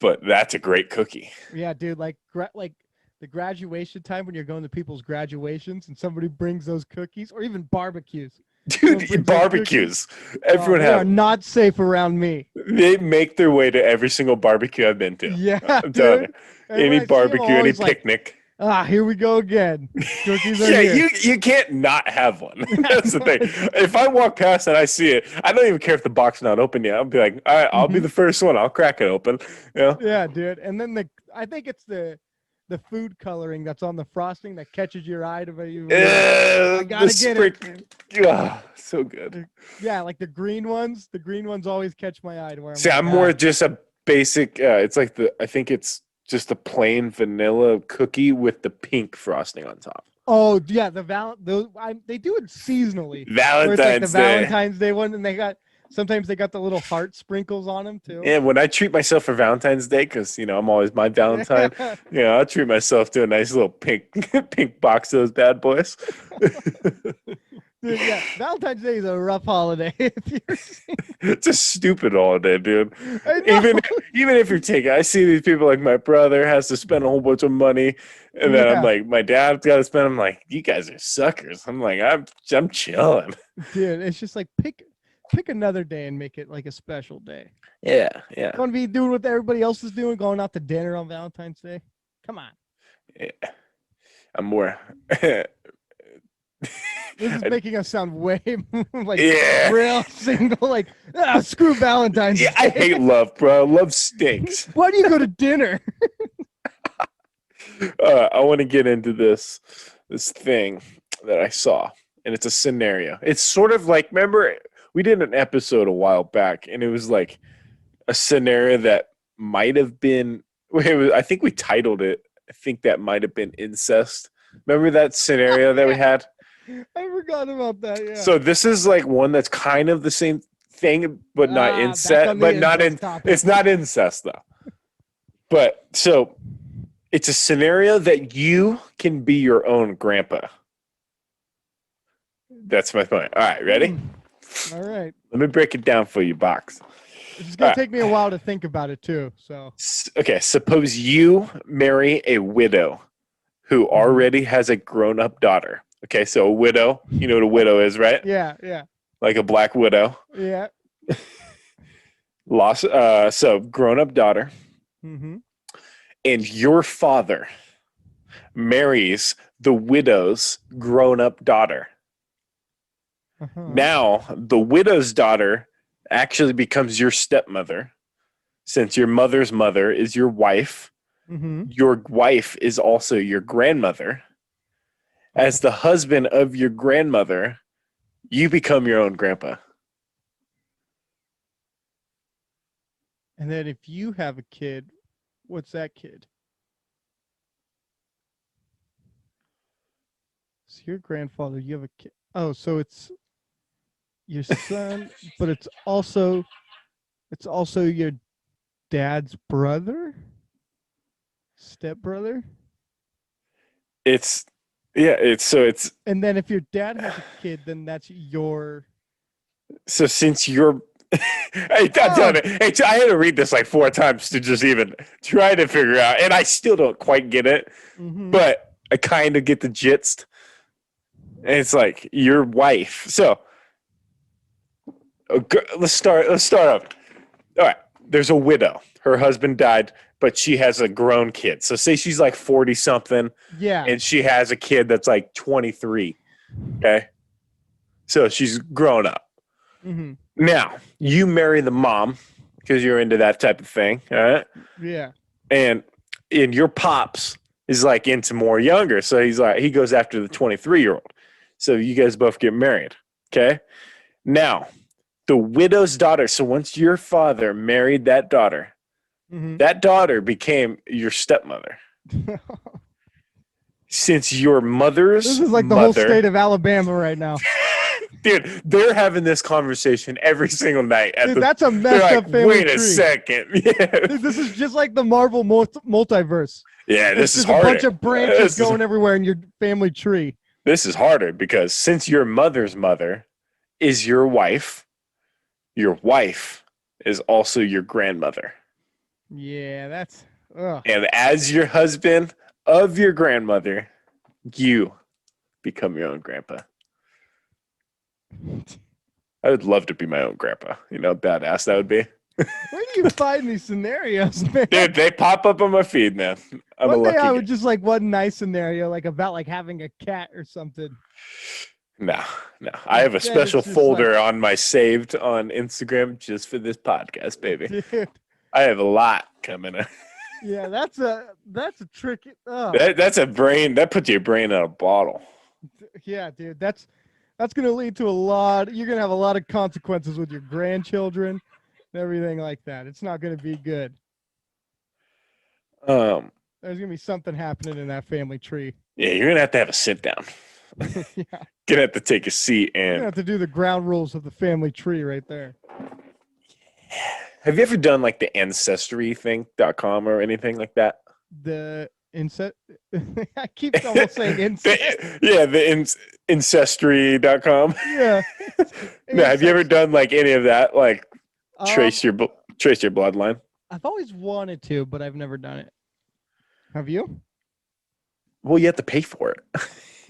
But that's a great cookie. Yeah, dude. Like the graduation time when you're going to people's graduations and somebody brings those cookies, or even barbecues. Someone Dude, brings those cookies. barbecues. Everyone They are have not safe around me. they make their way to every single barbecue I've been to. Yeah, I'm telling you. dude. And when Any I see them, I'm barbecue, any always like, picnic. here we go again. Cookies are Yeah, here. you can't not have one. Yeah, That's the no, thing. If I walk past and I see it, I don't even care if the box is not open yet. I'll be like, all right, I'll be Mhm. the first one. I'll crack it open. You know? Yeah, dude. And then I think it's the food coloring that's on the frosting that catches your eye to be when you're like, I The gotta get it. sprinkle. So good. Yeah, like the green ones. The green ones always catch my eye to where I'm See, like, I'm more just a basic. It's like I think it's just a plain vanilla cookie with the pink frosting on top. oh yeah, they do it seasonally, where it's like the Valentine's Day. Valentine's Day one, and sometimes they got the little heart sprinkles on them too. And when I treat myself for Valentine's Day, because I'm always my Valentine, Yeah. I'll treat myself to a nice little pink pink box of those bad boys. Dude, yeah, Valentine's Day is a rough holiday. If you're It's a stupid holiday, dude. I Even know. even if you're taking, I see these people like my brother has to spend a whole bunch of money, and then I'm Yeah, like, my dad's got to spend. I'm like, you guys are suckers. I'm like, I'm chilling. dude, it's just like pick another day and make it like a special day. Yeah, yeah, Want to be doing what everybody else is doing, going out to dinner on Valentine's Day? Come on. yeah. I'm more. This is making us sound way like Yeah. real single. Like, screw Valentine's Yeah, Day. I hate love, bro. Love stinks. Why do you go to dinner? I want to get into this thing that I saw, and it's a scenario. It's sort of like, remember we did an episode a while back, and it was like a scenario that might have been. I think we titled it. I think that might have been incest. Remember that scenario that we had? I forgot about that. Yeah. So this is like one that's kind of the same thing, but not Back on incest. the But not in. incest topic. It's not incest though. But so it's a scenario that you can be your own grandpa. That's my point. All right, ready? All right. Let me break it down for you, Box. It's just gonna All right. take me a while to think about it too. So Okay, suppose you marry a widow who already has a grown-up daughter. Okay, so a widow, you know what a widow is, right? yeah, Like a black widow. yeah. So grown up daughter, Mm-hmm. and your father marries the widow's grown up daughter. Uh-huh. Now, the widow's daughter actually becomes your stepmother, since your mother's mother is your wife. Mm-hmm. Your wife is also your grandmother. As the husband of your grandmother, you become your own grandpa. And then if you have a kid, what's that kid? So your grandfather, you have a kid. Oh, so it's your son, but it's also your dad's brother, stepbrother. It's yeah, it's And then if your dad has a kid, then that's your. so since you're hey, Oh, hey, I had to read this like 4 times to just even try to figure out, and I still don't quite get it, mm-hmm. but I kind of get the gist. And it's like your wife. So let's start off. All right, there's a widow. Her husband died, but she has a grown kid. So say she's like 40 something, Yeah. and she has a kid that's like 23. Okay, so she's grown up. Mm-hmm. Now you marry the mom because you're into that type of thing. All right, Yeah. and your pops is like into more younger, so he goes after the 23-year-old. So you guys both get married. Okay, now the widow's daughter. So once your father married Mm-hmm. that daughter became your stepmother. Since your This mother's is like the whole state mother, of Alabama right now. dude, they're having this conversation every single night Dude, that's a they're messed like, up family wait a tree. second. Yeah. Dude, this is just like the Marvel multiverse. Yeah, It's this is just a bunch harder. of branches going everywhere in your family tree. This is harder because since your mother's mother is your wife is also your grandmother. Yeah, that's. Ugh. And as your husband of your grandmother, you become your own grandpa. I would love to be my own grandpa. You know, badass that would be. Where do you find these scenarios, man? Dude, they pop up on my feed, man. I'm a One day lucky I guy. would just like one nice scenario, like about like having a cat or something. No, no. I have a Then special it's just like, folder on my saved on Instagram just for this podcast, baby. dude, I have a lot coming. yeah, that's a tricky. That's a brain. That puts your brain in a bottle. Yeah, dude, that's gonna lead to a lot. You're gonna have a lot of consequences with your grandchildren and everything like that. It's not gonna be good. Um, There's gonna be something happening in that family tree. yeah, you're gonna have a sit down. Yeah, Gonna have to take a seat you're gonna and. have to do the ground rules of the family tree right there. Have you ever done like the ancestry.com or anything like that? The incest. I keep almost saying incest. The ancestry.com. Yeah. No, have you ever done like any of that? Like Um, trace your bloodline? I've always wanted to, but I've never done it. Have you? Well, you have to pay for it.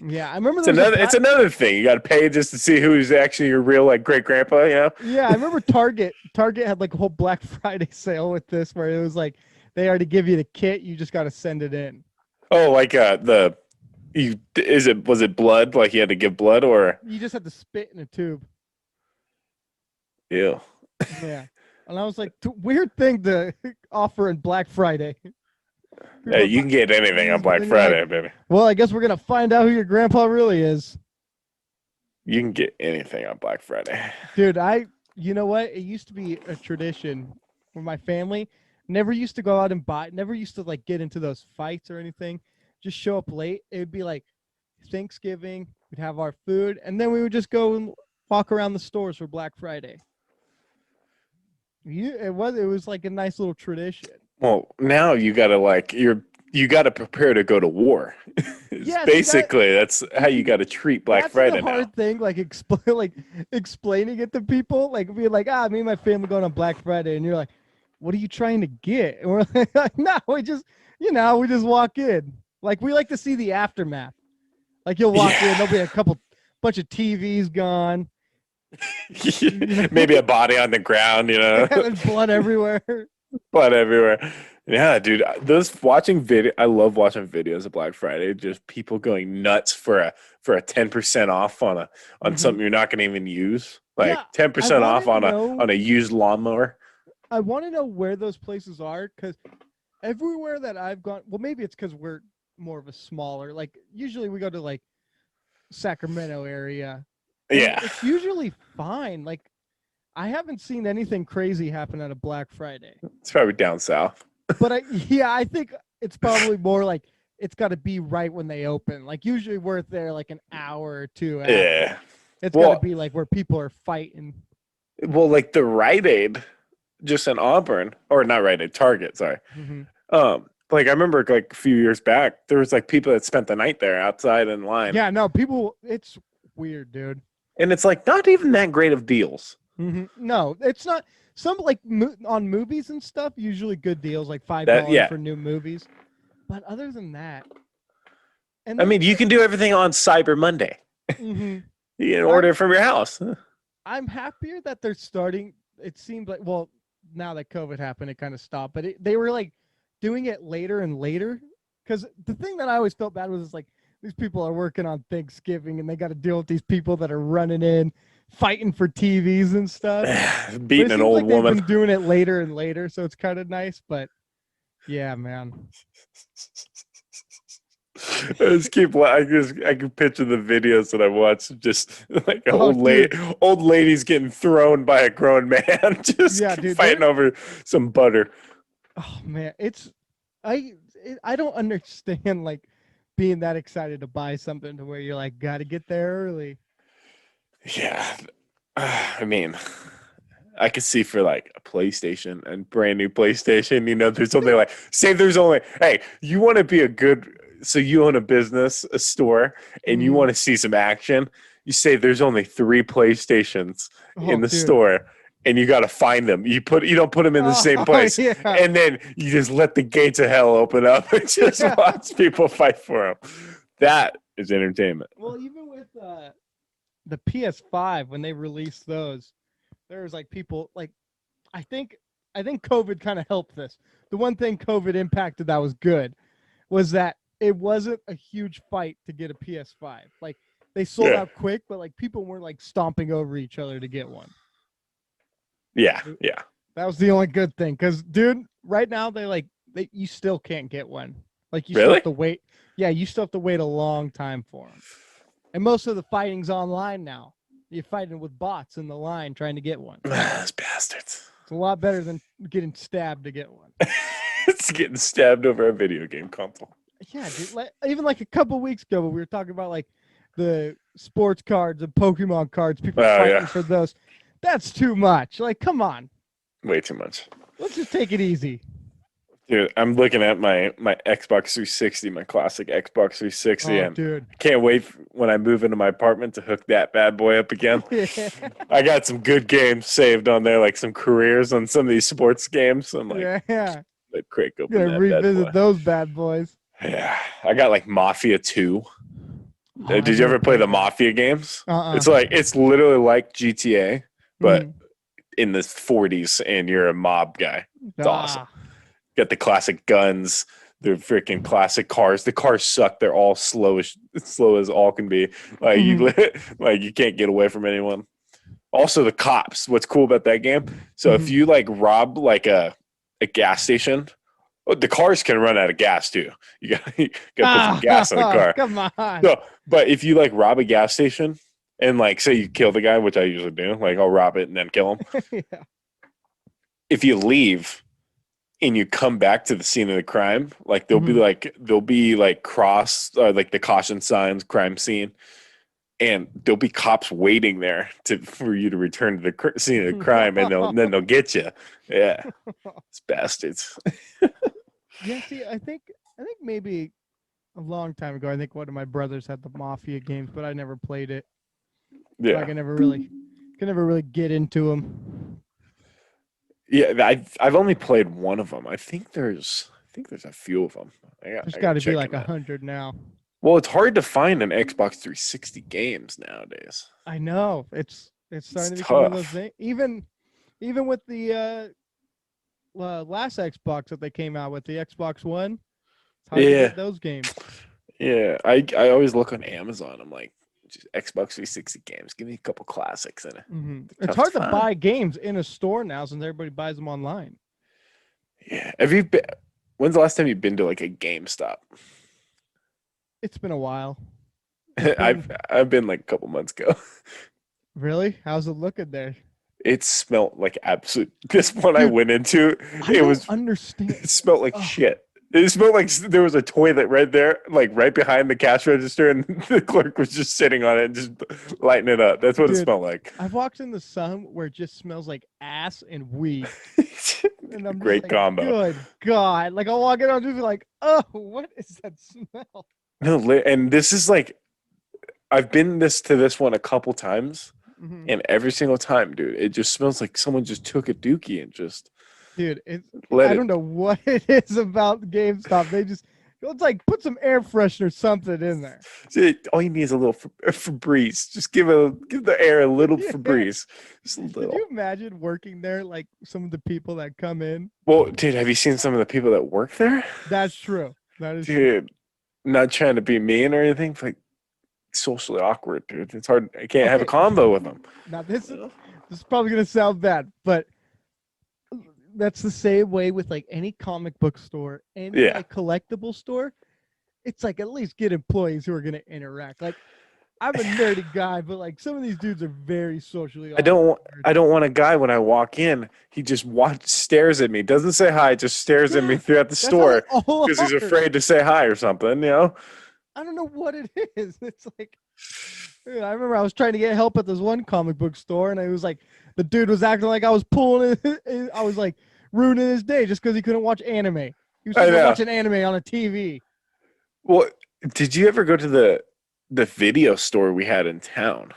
Yeah, I remember It's another thing. You got to pay just to see who's actually your real like great grandpa. You know? Yeah, I remember Target. Target had like a whole Black Friday sale with this, where it was like they already give you the kit. You just got to send it in. Oh, like was it blood? Like you had to give blood or You just had to spit in a tube. yeah. Yeah, and I was like, weird thing to offer in Black Friday. Hey, you can get anything on Black Friday, baby. Well, I guess we're gonna find out who your grandpa really is. You can get anything on Black Friday. Dude, you know what? It used to be a tradition for my family. Never used to go out and buy, never used to like get into those fights or anything. Just show up late. It would be like Thanksgiving, we'd have our food, and then we would just go and walk around the stores for Black Friday. It was like a nice little tradition. Well, now you gotta prepare to go to war. Yeah, Basically, that's how you gotta treat Black that's Friday the hard now. thing, like explaining it to people, like being like, me and my family going on Black Friday, and you're like, what are you trying to get? And we're like, no, we just walk in. Like we like to see the aftermath. Like you'll walk in, there'll be a bunch of TVs gone. You know, Maybe a body on the ground, and blood everywhere. blood everywhere. Yeah, dude. Those watching video, I love watching videos of Black Friday. Just people going nuts for a 10% off on Hmm. something you're not going to even use. Yeah, Like ten I percent want off to on know. a used lawnmower. I want to know where those places are because everywhere that I've gone, well, maybe it's because we're more of a smaller. Like usually we go to like Sacramento area, and Yeah, it's usually fine. Like I haven't seen anything crazy happen at a Black Friday. it's probably down south. But I think it's probably more like it's got to be right when they open. Like usually we're there like an hour or two after. Yeah. It's got to Well, be like where people are fighting. like the Rite Aid, just in Auburn, or not Rite Aid, Target. Sorry. Hmm. Like I remember like a few years back, there was like people that spent the night there outside in line, Yeah, no, people. It's weird, dude. and it's like not even that great of deals. No, it's not. Some like on movies and stuff, usually good deals, like That $5 yeah. for new movies. But other than that, and I then mean, you can do everything on Cyber Monday. hmm You can order I'm it from your house. I'm happier that they're starting. It seems like well, now that COVID happened, it kind of stopped. But they were like doing it later and later. Because the thing that I always felt bad was like these people are working on Thanksgiving and they got to deal with these people that are running in, fighting for TVs and stuff. But Beating it an seems old like they've woman. been doing it later and later, so it's kind of nice. But yeah, man. I can picture the videos that I watched. Just like Oh, dude. old ladies getting thrown by a grown man, just Yeah, dude. fighting over some butter. Oh man, I I don't understand like being that excited to buy something to where you're like, gotta get there early. Yeah, I mean, I could see for like a PlayStation and brand new PlayStation. There's only like say there's only hey, you want to be a good so you own a business, a store, and you Hmm. want to see some action. You say there's only 3 PlayStations in Oh, the dude. store, and you got to find them. You don't put them in the same Oh place, yeah, and then you just let the gates of hell open up and just yeah. watch people fight for them. That is entertainment. Well, even with the PS5 when they released those, there was like people like I think I think COVID kind of helped this. The one thing COVID impacted that was good was that it wasn't a huge fight to get a PS5. Like they sold Yeah, out quick, but like people weren't like stomping over each other to get one. yeah, yeah. That was the only good thing. Cause dude, right now you still can't get one. Like you still have Really? to wait. Yeah, you still have to wait a long time for them. And most of the fighting's online now. You're fighting with bots in the line trying to get one. Those bastards. It's a lot better than getting stabbed to get one. It's getting stabbed over a video game console. Yeah, dude. Even like a couple weeks ago, we were talking about like the sports cards and Pokemon cards, people Oh fighting yeah, for those. That's too much. Like, come on. way too much. Let's just take it easy. Dude, I'm looking at my Xbox 360, my classic Xbox 360, Oh, and dude. I can't wait when I move into my apartment to hook that bad boy up again. Yeah. I got some good games saved on there, like some careers on some of these sports games. I'm like, Yeah. let's crack open Gonna that bad boy. revisit those bad boys. Yeah, I got like Mafia 2. Oh, I've Did you never ever play the played that. Mafia games? Uh-uh. It's literally like GTA, but Mm. in the 40s, and you're a mob guy. It's awesome. Ah. Got the classic guns, the freaking classic cars. The cars suck. They're all slow as all can be. Like Mhm. like you can't get away from anyone. Also, the cops. What's cool about that game? So if Mhm. you like rob like a gas station, the cars can run out of gas too. You got to put some gas in the Ah, car. come on. So, but if you like rob a gas station and like say you kill the guy, which I usually do, like I'll rob it and then kill him. Yeah. If you leave and you come back to the scene of the crime, like Mhm. there'll be like like the caution signs, crime scene, and there'll be cops waiting there for you to return to the scene of the crime, and then they'll get you. Yeah, it's bastards. Yeah, see, I think maybe a long time ago, I think one of my brothers had the Mafia games, but I never played it. So I Yeah, can never really get into them. yeah. I've only played one of them. I think there's a few of them. There's I got got to to be check like them out. 100 now. Well, it's hard to find an Xbox 360 games nowadays. I know It's starting to It's become one of those tough. things. Even with the last Xbox that they came out with, the Xbox One, it's hard to Yeah. get those games. Yeah. I always look on Amazon. I'm like, just Xbox 360 games. Give me a couple classics in it. They're It's tough to hard to find. buy games in a store now since everybody buys them online. Yeah. Have you been? When's the last time you've been to like a GameStop? It's been a while. It's been I've been like a couple months ago. really. How's it looking there, It smelled like absolute. This one I dude? went into, I it don't was. understand. It smelled like Oh, shit. It smelled like there was a toilet right there, like right behind the cash register, and the clerk was just sitting on it and just lighting it up. That's what it dude, smelled like. I've walked in the sun where it just smells like ass and weed, and I'm just Great like, combo. good God! Like I'll walk in, I'll just be like, oh, what is that smell? No, and this is like I've been this one a couple times, hmm and every single time, dude, it just smells like someone just took a dookie and just Dude, let I it. don't know what it is about GameStop. They just it's like put some air freshener something in there. All you need is a little Febreze. Just give the air a little Yeah. Febreze, just a Could little. you imagine working there like some of the people that come in? Well, dude, have you seen some of the people that work there? That's true. That is true. Dude, not trying to be mean or anything, but like socially awkward, dude. It's hard. I can't have a Okay. convo with them. Now this is probably gonna sound bad, but that's the same way with like any comic book store, any Yeah, like collectible store. It's like at least get employees who are gonna interact. Like I'm a nerdy guy, but like some of these dudes are very socially I don't. awkward. I don't want a guy when I walk in. He just stares at me, doesn't say hi, just stares at me Yeah, throughout the that's how they store all because he's are. afraid to say hi or something. You know? I don't know what it is. It's like I remember I was trying to get help at this one comic book store, and it was like the dude was acting like I was pulling it. I was like ruining his day just because he couldn't watch anime. He was I sitting there know. watching anime on a TV. Well, did you ever go to the video store we had in town?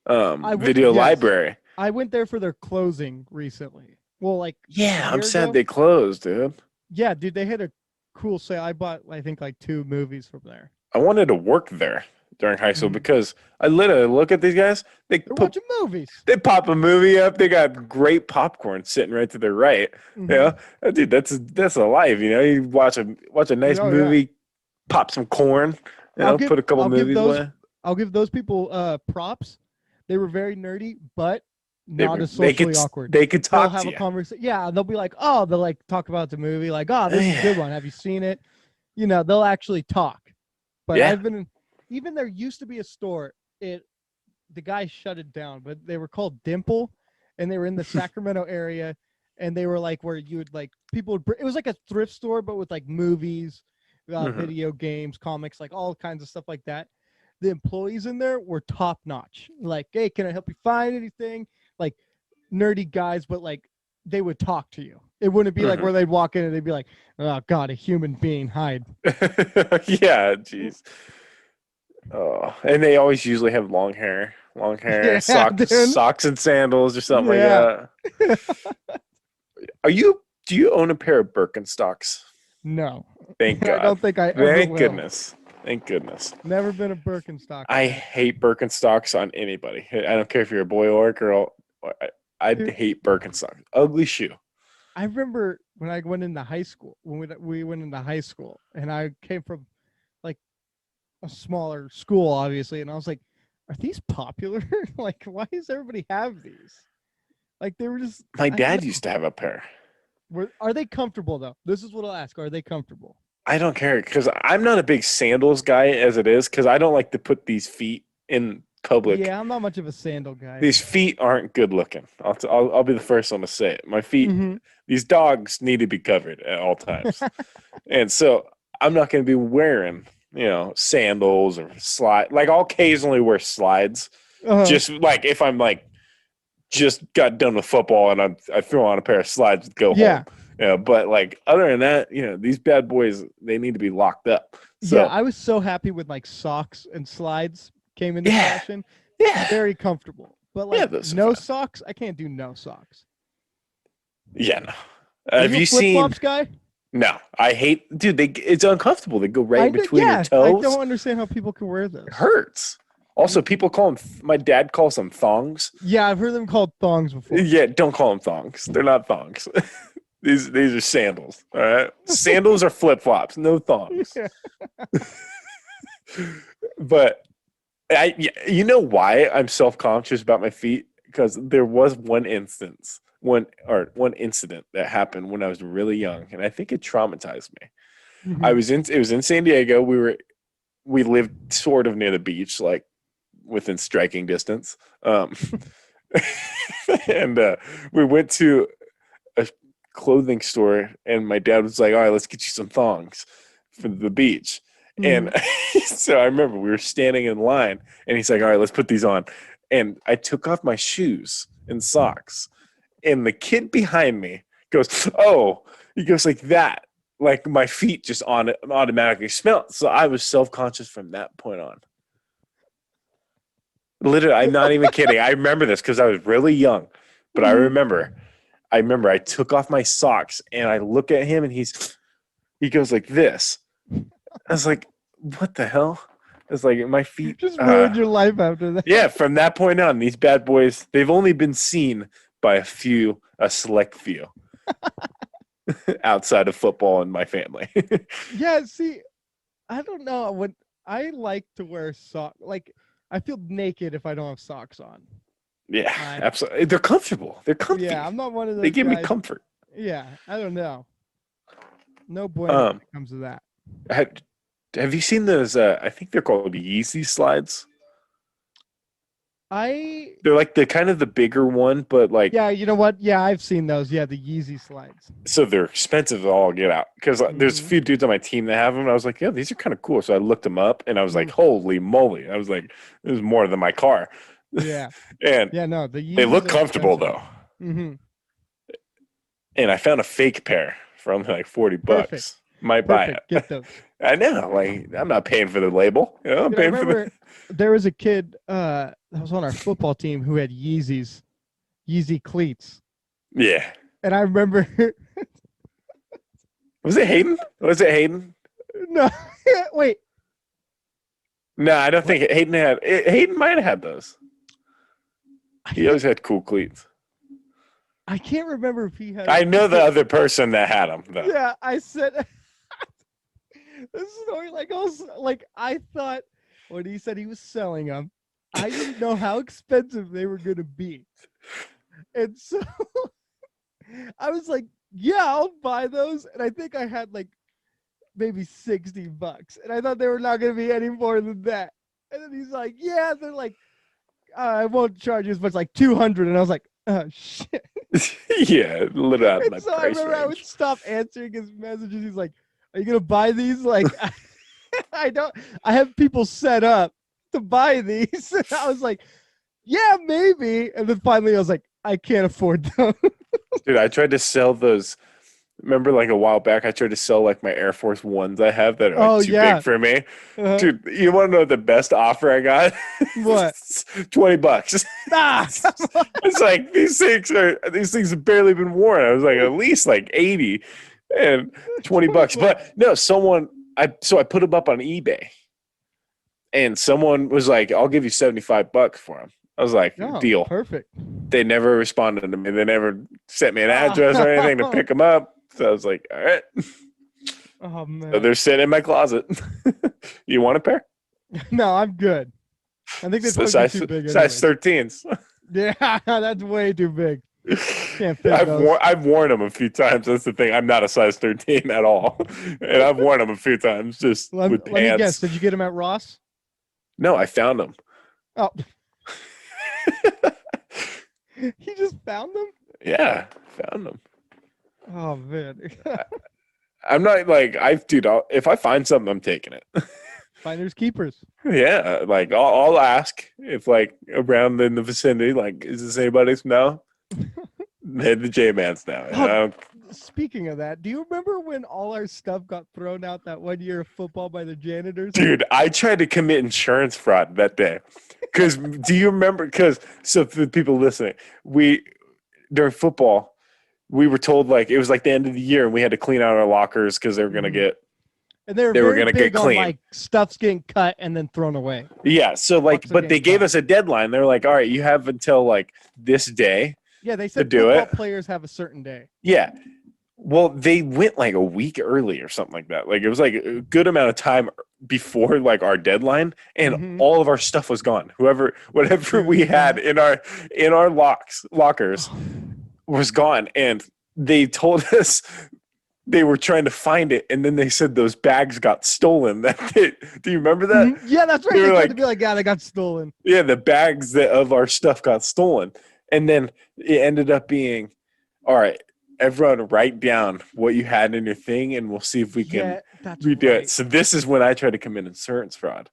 Video Yes, library. I went there for their closing recently. Well, like a Yeah, I'm year sad ago. they closed, dude. Yeah, dude, they had a cool sale. I bought I think like 2 movies from there. I wanted to work there during high school Mhm. because I literally look at these guys. They're watching movies. They pop a movie up. They got great popcorn sitting right to their right. You hmm know, dude, that's a life. You know, you watch a nice Oh yeah, movie, pop some corn. You I'll know, give put a couple I'll give movies those away. I'll give those people props. They were very nerdy, but They not were as socially awkward. they could They'll talk have to a you. conversation. Yeah, they'll be like, oh, they'll like talk about the movie, like, oh, this is a good Yeah, one. Have you seen it? You know, they'll actually talk. But yeah. I've been even there used to be a store. It the guy shut it down, but they were called Dimple, and they were in the Sacramento area, and they were like where you would like people would. It was like a thrift store, but with like movies, hmm video games, comics, like all kinds of stuff like that. The employees in there were top notch. Like, hey, can I help you find anything? Like nerdy guys, but like they would talk to you. It wouldn't be like hmm where they'd walk in and they'd be like, "Oh God, a human being, hide." Yeah, jeez. Oh, and they always usually have long hair, Yeah, dude. socks and sandals or something like Yeah. that. Do you own a pair of Birkenstocks? No, Thank I God. don't think I ever Thank will. goodness. Thank goodness. Never been a Birkenstock I fan. hate Birkenstocks on anybody. I don't care if you're a boy or a girl. I Dude, hate Birkenstocks. Ugly shoe. I remember when I went into high school, when we went into high school, and I came from like a smaller school, obviously, and I was like, are these popular? Like, why does everybody have these? Like, they were just, My I don't dad know. used to have a pair. Are they comfortable though? This is what I'll ask. Are they comfortable? I don't care because I'm not a big sandals guy as it is because I don't like to put these feet in public. Yeah, I'm not much of a sandal guy. These feet aren't good looking. I'll be the first one to say it. My feet, hmm these dogs need to be covered at all times, and so I'm not going to be wearing sandals or slide. Like I'll occasionally wear slides, uh, just like if I'm like just got done with football and I throw on a pair of slides to go home. yeah, But like other than that, these bad boys they need to be locked up. yeah. So I was so happy with like socks and slides came into yeah, fashion. yeah, Very comfortable. But yeah. like Those are no fun. socks, I can't do no socks. Yeah, no. Are Have you a you flip seen? flops guy? No, I hate, dude. It's uncomfortable. They go right I in know. between your Yeah, I toes. don't understand how people can wear It those. hurts. Also, people call them. My dad calls them thongs. Yeah, I've heard them called thongs before. Yeah, don't call them thongs. They're not thongs. These are sandals. All right, sandals are flip flops, no thongs. Yeah. But you know why I'm self conscious about my feet? Because there was one incident that happened when I was really young, and I think it traumatized me. Mhm. It was in San Diego. We lived sort of near the beach, like within striking distance. And we went to a clothing store, and my dad was like, "All right, let's get you some thongs for the beach." And Mhm. so I remember we were standing in line, and he's like, "All right, let's put these on." And I took off my shoes and socks, and the kid behind me goes, "Oh," he goes like that. Like my feet just on it automatically smelled. So I was self conscious from that point on. Literally, I'm not even kidding. I remember this because I was really young, but Mhm. I remember I took off my socks and I look at him and he goes like this. I was like, what the hell? It's like my feet. Just ruined your life after that. Yeah, from that point on, these bad boys, they've only been seen by a select few outside of football and my family. Yeah, see, I don't know. When I like to wear socks, like I feel naked if I don't have socks on. Yeah, I absolutely. They're comfortable. They're Yeah, comfy. I'm not one of They those give me guys. comfort. Yeah, I don't know. No bueno when Um, it comes to that. have, have you seen those? I think they're called Yeezy slides. I They're like the kind of the bigger one, but like Yeah, you know what? Yeah, I've seen those. Yeah, the Yeezy slides. so they're expensive to all get out. Because there's a Hmm. few dudes on my team that have them. And I was like, yeah, these are kind of cool. So I looked them up, and I was Hmm. like, holy moly! I was like, this is more than my car, Yeah, and yeah. No, the they Yeezys look are comfortable expensive. though. Hmm. And I found a fake pair for only like Perfect, $40. Might buy perfect. it. Get those. I know, like I'm not paying for the label. You know, I'm Dude, I paying for the. remember there was a kid that was on our football team who had Yeezy cleats, Yeah. and I remember Was it Hayden? Was it Hayden? no, wait, No, I don't what? think Hayden had. Hayden might have had those. I He think always had cool cleats. I can't remember if he had I them know the because other person that had them though. yeah, I said this story like I thought when he said he was selling them, I didn't know how expensive they were gonna be, and so I was like, "Yeah, I'll buy those." And I think I had like maybe $60, and I thought they were not gonna be any more than that. And then he's like, "Yeah, they're like, I won't charge you as much, like 200." And I was like, "Oh shit!" Yeah, a little out of And my so I price remember I would range. stop answering his messages. He's like, "Are you gonna buy these?" Like, I don't. I have people set up to buy these. And I was like, "Yeah, maybe." And then finally, I was like, "I can't afford them." Dude, I tried to sell those. Remember, like a while back, I tried to sell like my Air Force Ones I have that are like Oh too big yeah. for me. Uh, Dude, you want to know the best offer I got? what? $20. Ah, come on. It's like these things have barely been worn. I was like at least like 80 and 20 20 bucks. bucks. But no, I put them up on eBay and someone was like, I'll give you 75 bucks for them. I was like, Oh, deal. perfect. They never responded to me. They never sent me an address or anything to Oh, pick them up. So I was like, all right. oh So man. they're sitting in my closet. You want a pair? No, I'm good. I think they'd So probably be too big size anyways. 13s. Yeah, that's way too big. Can't fit those. I've worn them a few times. That's the thing. I'm not a size 13 at all, and I've worn them a few times just with Let me guess. pants. Did you get them at Ross? No, I found them. Oh, he just found them? Yeah, found them. Oh man. I'm not like dude. If I find something, I'm taking it. Finders keepers. Yeah, like I'll ask if like around in the vicinity, like, is this anybody's? No, head the J Man's now. Oh, You speaking of that, do you remember when all our stuff got thrown out that one year of football by the janitors? Dude, I tried to commit insurance fraud that day. Because do you remember? Because so for the people listening, we during football, we were told like it was like the end of the year and we had to clean out our lockers because they were gonna Hmm. get And they were they were very gonna get big on clean. like stuff's getting cut and then thrown away. Yeah, so like, Bucks are but they getting gave cut. us a deadline. They're like, all right, you have until like this day Yeah, they to said do football it. players have a certain day. Yeah. Well, they went like a week early or something like that. Like it was like a good amount of time before like our deadline, and Mm-hmm. all of our stuff was gone. Whatever we Dude, had that. in our lockers was gone, and they told us they were trying to find it, and then they said those bags got stolen. Do you remember that? Mhm. Yeah, that's right. They They were tried to like, be like, yeah, they got stolen. yeah, the bags of our stuff got stolen, and then it ended up being, all right, everyone write down what you had in your thing, and we'll see if we can Yeah, that's redo it. right. So this is when I tried to commit insurance fraud,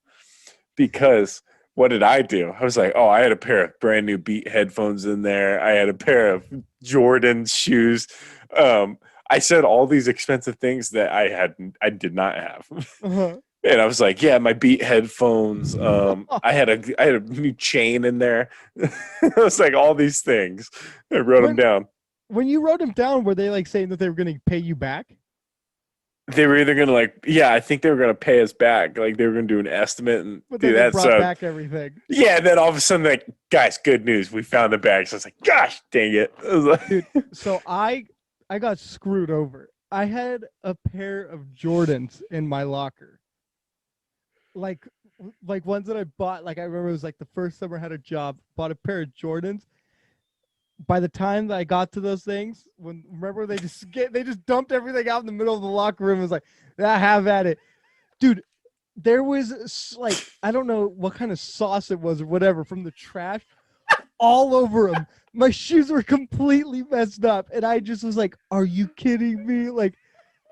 because what did I do? I was like, oh, I had a pair of brand new Beat headphones in there. I had a pair of Jordan shoes. I said all these expensive things that I did not have. Uh-huh. And I was like, yeah, my Beat headphones. I had a new chain in there. I was like, all these things. I wrote them when down. when you wrote them down, were they like saying that they were going to pay you back? They were either gonna like, yeah, I think they were gonna pay us back. Like they were gonna do an estimate and But do then they that. brought So back everything. yeah, and then all of a sudden, like, guys, good news, we found the bags. I was like, gosh, dang it. I was like, Dude, so I got screwed over. I had a pair of Jordans in my locker. Like like ones that I bought, like I remember it was like the first summer I had a job, bought a pair of Jordans. By the time that I got to those things, remember they just dumped everything out in the middle of the locker room. It was like, "Ah, have at it." Dude, there was like I don't know what kind of sauce it was or whatever from the trash all over them. My shoes were completely messed up, and I just was like, "Are you kidding me?" Like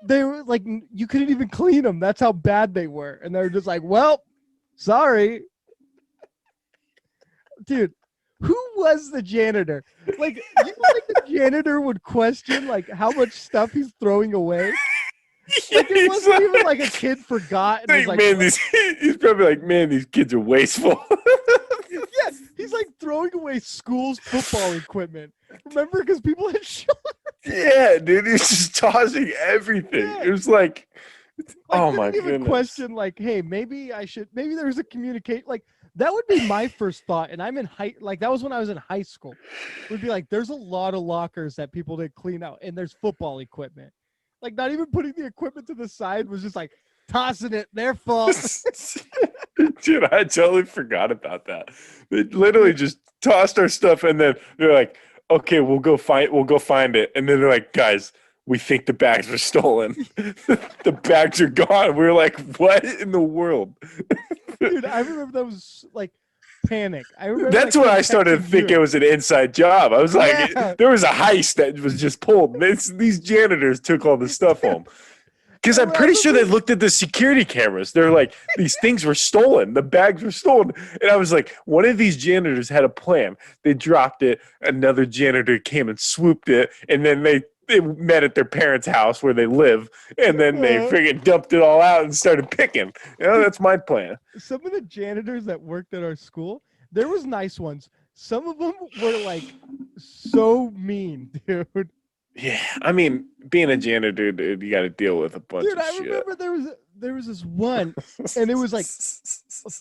they were like you couldn't even clean them. That's how bad they were, and they were just like, "Well, sorry, dude." Who was the janitor? Like you think the janitor would question like how much stuff he's throwing away? Like it he's wasn't even like a kid forgot and was like, man, he's probably like, man, these kids are wasteful. yeah, he's like throwing away school's football equipment. Remember, because people had shown. Yeah, dude, he's just tossing everything. Yeah. It was like, Like oh my didn't even goodness. question like, hey, maybe there was a communicate like that would be my first thought. And I'm in like that was when I was in high school. Would be like, there's a lot of lockers that people didn't clean out, and there's football equipment. Like not even putting the equipment to the side was just like tossing it. Their fault. Dude, I totally forgot about that. They literally just tossed our stuff, and then they're like, okay, we'll go find it. And then they're like, guys, we think the bags were stolen. The bags are gone. We were like, what in the world? Dude, I remember that was like panic. I remember That's like, when I him started to texting think you. it was an inside job. I was like, Yeah. there was a heist that was just pulled. These janitors took all the stuff home. Because I'm pretty sure they looked at the security cameras. They're like, these things were stolen. The bags were stolen. And I was like, one of these janitors had a plan. They dropped it. Another janitor came and swooped it. And then they met at their parents' house where they live. And then they friggin' dumped it all out and started picking. You know, that's my plan. Some of the janitors that worked at our school, there was nice ones. Some of them were like so mean, dude. Yeah, I mean, being a janitor, dude, you got to deal with a bunch Dude, of I shit. remember there was this one, and it was like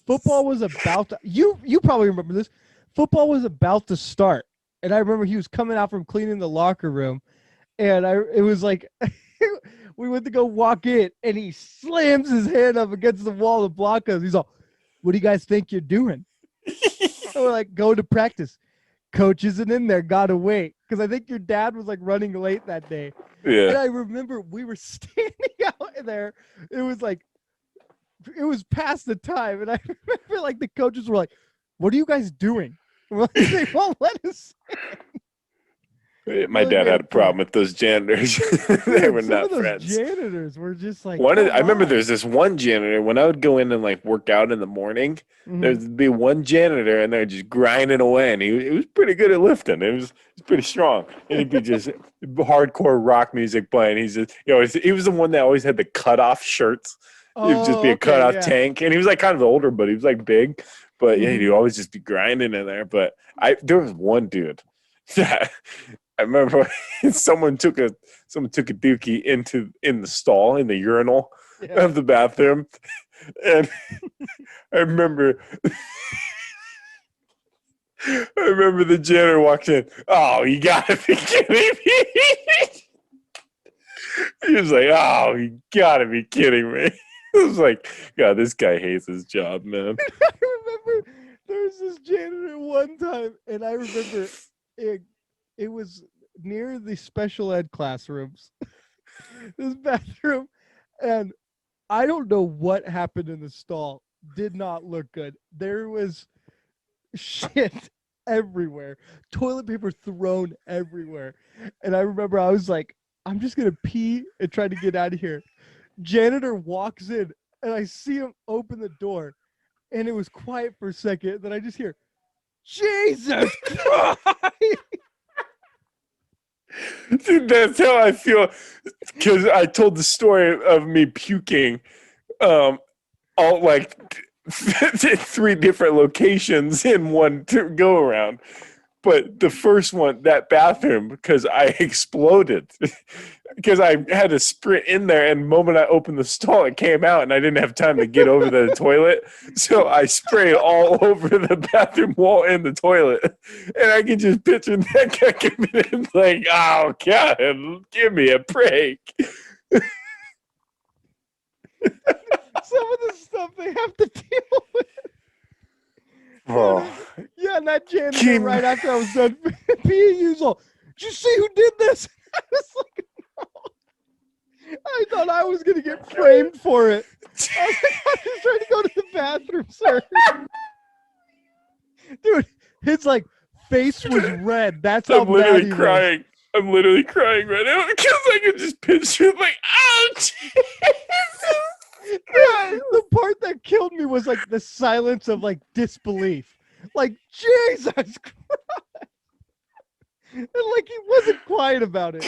football was about to. You probably remember this. Football was about to start, and I remember he was coming out from cleaning the locker room, and it was like we went to go walk in, and he slams his hand up against the wall to block us. He's all, "What do you guys think you're doing?" And we're like, "Go to practice." Coach isn't in there. Gotta wait, because I think your dad was like running late that day. And Yeah. I remember we were standing out there. It was past the time, and I remember like the coaches were like, "What are you guys doing?" We're like, they won't let us. My dad had a problem with those janitors. They Dude, were some not of those friends. janitors were just like, I remember on. there's this one janitor when I would go in and like work out in the morning. Mhm. There'd be one janitor and they're just grinding away, and he was pretty good at lifting. It was pretty strong, and he'd be just hardcore rock music playing. He's just he was the one that always had the cutoff shirts. He would just be Oh, a cutoff yeah. tank, and he was like kind of older, but he was like big. But yeah, Mhm. he'd always just be grinding in there. But there was one dude that I remember someone took a dookie in the stall in the urinal, of the bathroom, and I remember. I remember the janitor walked in. Oh, you gotta be kidding me! He was like, "Oh, you gotta be kidding me!" I was like, "God, this guy hates his job, man." I remember there was this janitor one time, and I remember it was near the special ed classrooms. This bathroom, and I don't know what happened in the stall. Did not look good. There was shit everywhere, toilet paper thrown everywhere, and I remember I was like, I'm just gonna pee and try to get out of here. Janitor walks in, and I see him open the door, and it was quiet for a second. Then I just hear, Jesus Christ! Dude, that's how I feel. Because I told the story of me puking, all like 3 different locations in one go around. But the first one, that bathroom, because I exploded. Because I had to sprint in there, and the moment I opened the stall, it came out, and I didn't have time to get over the toilet. So I sprayed all over the bathroom wall and the toilet. And I can just picture that guy coming in like, oh, God, give me a break. Some of the stuff they have to deal with. Oh. Yeah, and that janitor right after I was done peeing, he was all, did you see who did this? I was like, no. I thought I was gonna get framed for it. I was like, I'm just trying to go to the bathroom, sir. Dude, his like face was red. That's how I'm literally mad he crying. was. I'm literally crying right now because I can just picture it like, ouch! The part that killed me was like the silence of like disbelief. Like, Jesus Christ. And like he wasn't quiet about it.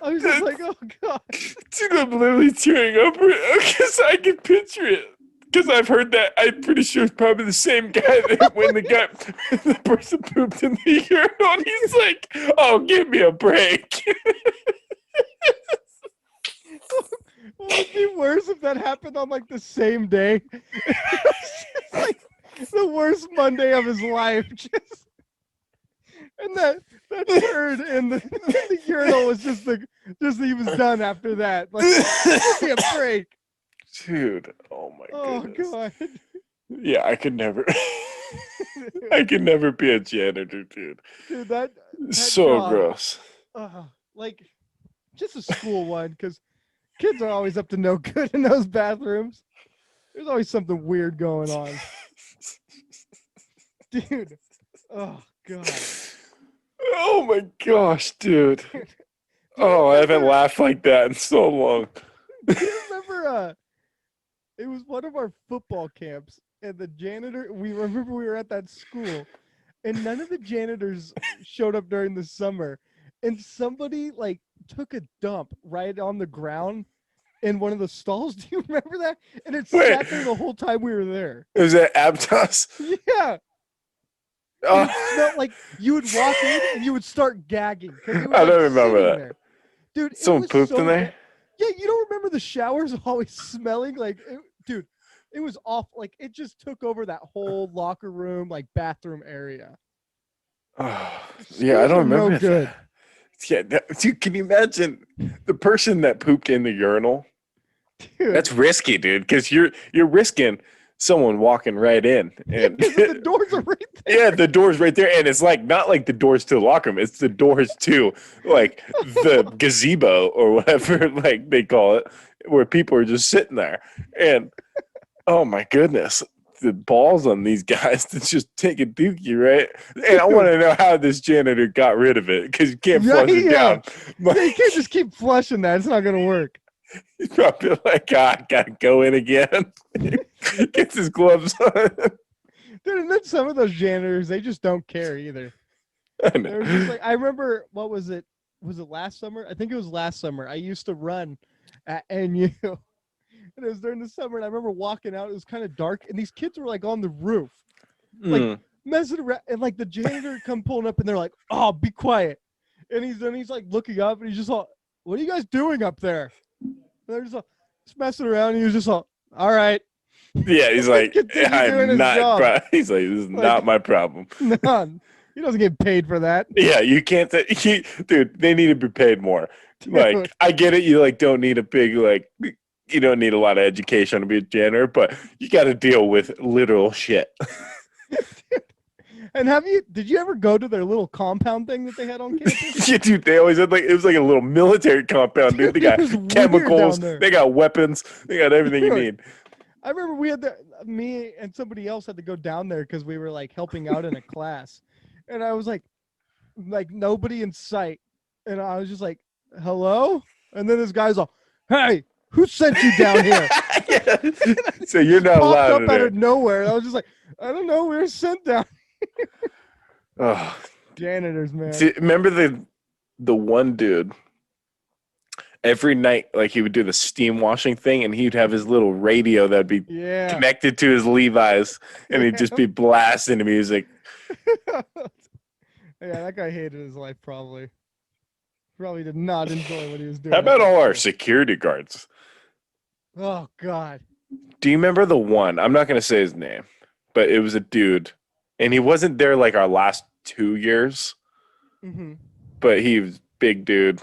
I was just like, oh God. Dude, I'm literally tearing up because I can picture it. Because I've heard that. I'm pretty sure it's probably the same guy that when the person pooped in the urinal, and he's like, "Oh, give me a break." Well, it'd be worse if that happened on like the same day. It was just like the worst Monday of his life. Just and that turd in the urinal was just he was done after that. Like, give me a break. Dude, oh my goodness. God. Yeah, I could never. I could never be a janitor, dude. Dude, that so job, gross. Like, just a school one, because kids are always up to no good in those bathrooms. There's always something weird going on. Dude. Oh, God. Oh my gosh, dude. Oh, I haven't laughed like that in so long. Do you remember it was one of our football camps, and the janitor, we were at that school, and none of the janitors showed up during the summer, and somebody like took a dump right on the ground in one of the stalls. Do you remember that? And it sat there the whole time we were there. Was that Aptos? Yeah. And it smelled like you would walk in and you would start gagging. I don't remember that. There. Dude, someone pooped in there? Yeah, you don't remember the showers always smelling like, dude, it was off. Like, it just took over that whole locker room, like bathroom area. Oh, yeah, I don't remember that. Good. Yeah, dude, can you imagine the person that pooped in the urinal? Dude. That's risky, dude, because you're risking someone walking right in, and the doors are right there. Yeah, the doors right there, and it's like not like the doors to the locker room; it's the doors to like the gazebo or whatever, like they call it, where people are just sitting there. And oh my goodness, the balls on these guys to just take a dookie, right? And I want to know how this janitor got rid of it, because you can't flush it down. Yeah, you can't just keep flushing that; it's not going to work. He's probably like, I gotta go in again. Gets his gloves on. Dude, and then some of those janitors, they just don't care either. They're just like, I remember, what was it? Was it last summer? I think it was last summer. I used to run at NU. And it was during the summer, and I remember walking out. It was kind of dark, and these kids were like on the roof, like messing around. And like the janitor come pulling up, and they're like, "Oh, be quiet." And he's like looking up, and he's just all, "What are you guys doing up there?" And they're just like, Just messing around. And he was just all right. Yeah, he's like, Continue doing I'm his not. job. He's like, this is Like, not my problem. none. He doesn't get paid for that. Yeah, you can't. Dude, they need to be paid more. Dude. Like, I get it. You like don't need a big like. You don't need a lot of education to be a janitor, but you got to deal with literal shit. And did you ever go to their little compound thing that they had on campus? Yeah, dude, they always had like it was like a little military compound, dude. They got It was weird chemicals, down there. they got weapons, they got everything you Dude. need. I remember me and somebody else had to go down there because we were like helping out in a class. And I was like nobody in sight. And I was just like, hello? And then this guy's all, hey, who sent you down here? Yeah. So you're not Popped allowed up out in of nowhere. And I was just like, I don't know. We were sent down. there. Oh, Janitors, man. see, remember the one dude every night, like he would do the steam washing thing, and he'd have his little radio that'd be Yeah. connected to his Levi's, and he'd just be blasting the music. Yeah, that guy hated his life probably. Probably did not enjoy what he was doing. How about at all our school. security guards? Oh God. Do you remember the one? I'm not going to say his name, but it was a dude, and he wasn't there like our last 2 years, but he was big dude.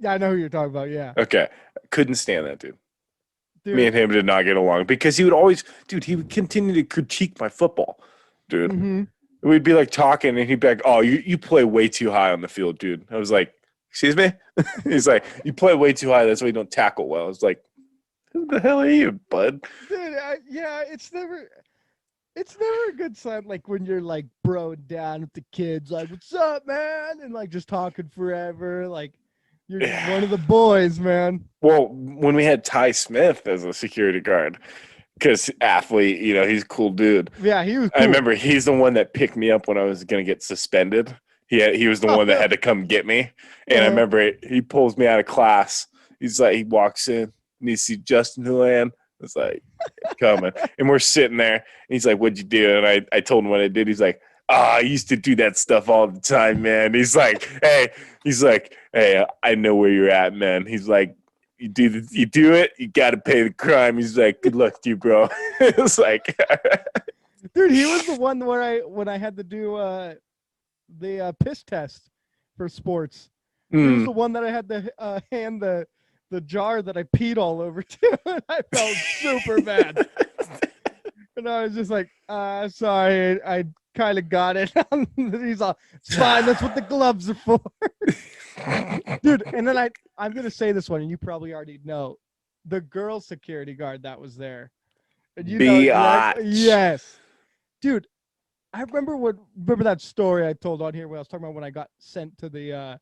Yeah, I know who you're talking about. Yeah. Okay, couldn't stand that dude. Dude. Me and him did not get along because he would always, dude. He would continue to critique my football, dude. We'd be like talking, and he'd be like, "Oh, you play way too high on the field, dude." I was like, "Excuse me?" He's like, "You play way too high. That's why you don't tackle well." I was like, "Who the hell are you, bud?" Dude, yeah, it's never a good sign. Like when you're like broed down with the kids, like, "What's up, man?" and like just talking forever. Like you're just one of the boys, man. Well, when we had Ty Smith as a security guard, because athlete, he's a cool dude. Yeah, he was cool. I remember he's the one that picked me up when I was going to get suspended. He was the one that had to come get me. And I remember he pulls me out of class. He's like, he walks in and he sees Justin Hulan. It's like, coming. And we're sitting there. And he's like, "What'd you do?" And I told him what I did. He's like, I used to do that stuff all the time, man. He's like, hey, I know where you're at, man. He's like, you do it, you got to pay the crime. He's like, good luck to you, bro. It's like, dude, he was the one where when I had to do the piss test for sports. He was the one that I had to hand the jar that I peed all over to. And I felt super bad. And I was just like, sorry, I kind of got it. He's all, it's fine. That's what the gloves are for. Dude, and then I'm going to say this one, and you probably already know. The girl security guard that was there. And you know exactly, yes. Dude, I remember that story I told on here when I was talking about when I got sent to the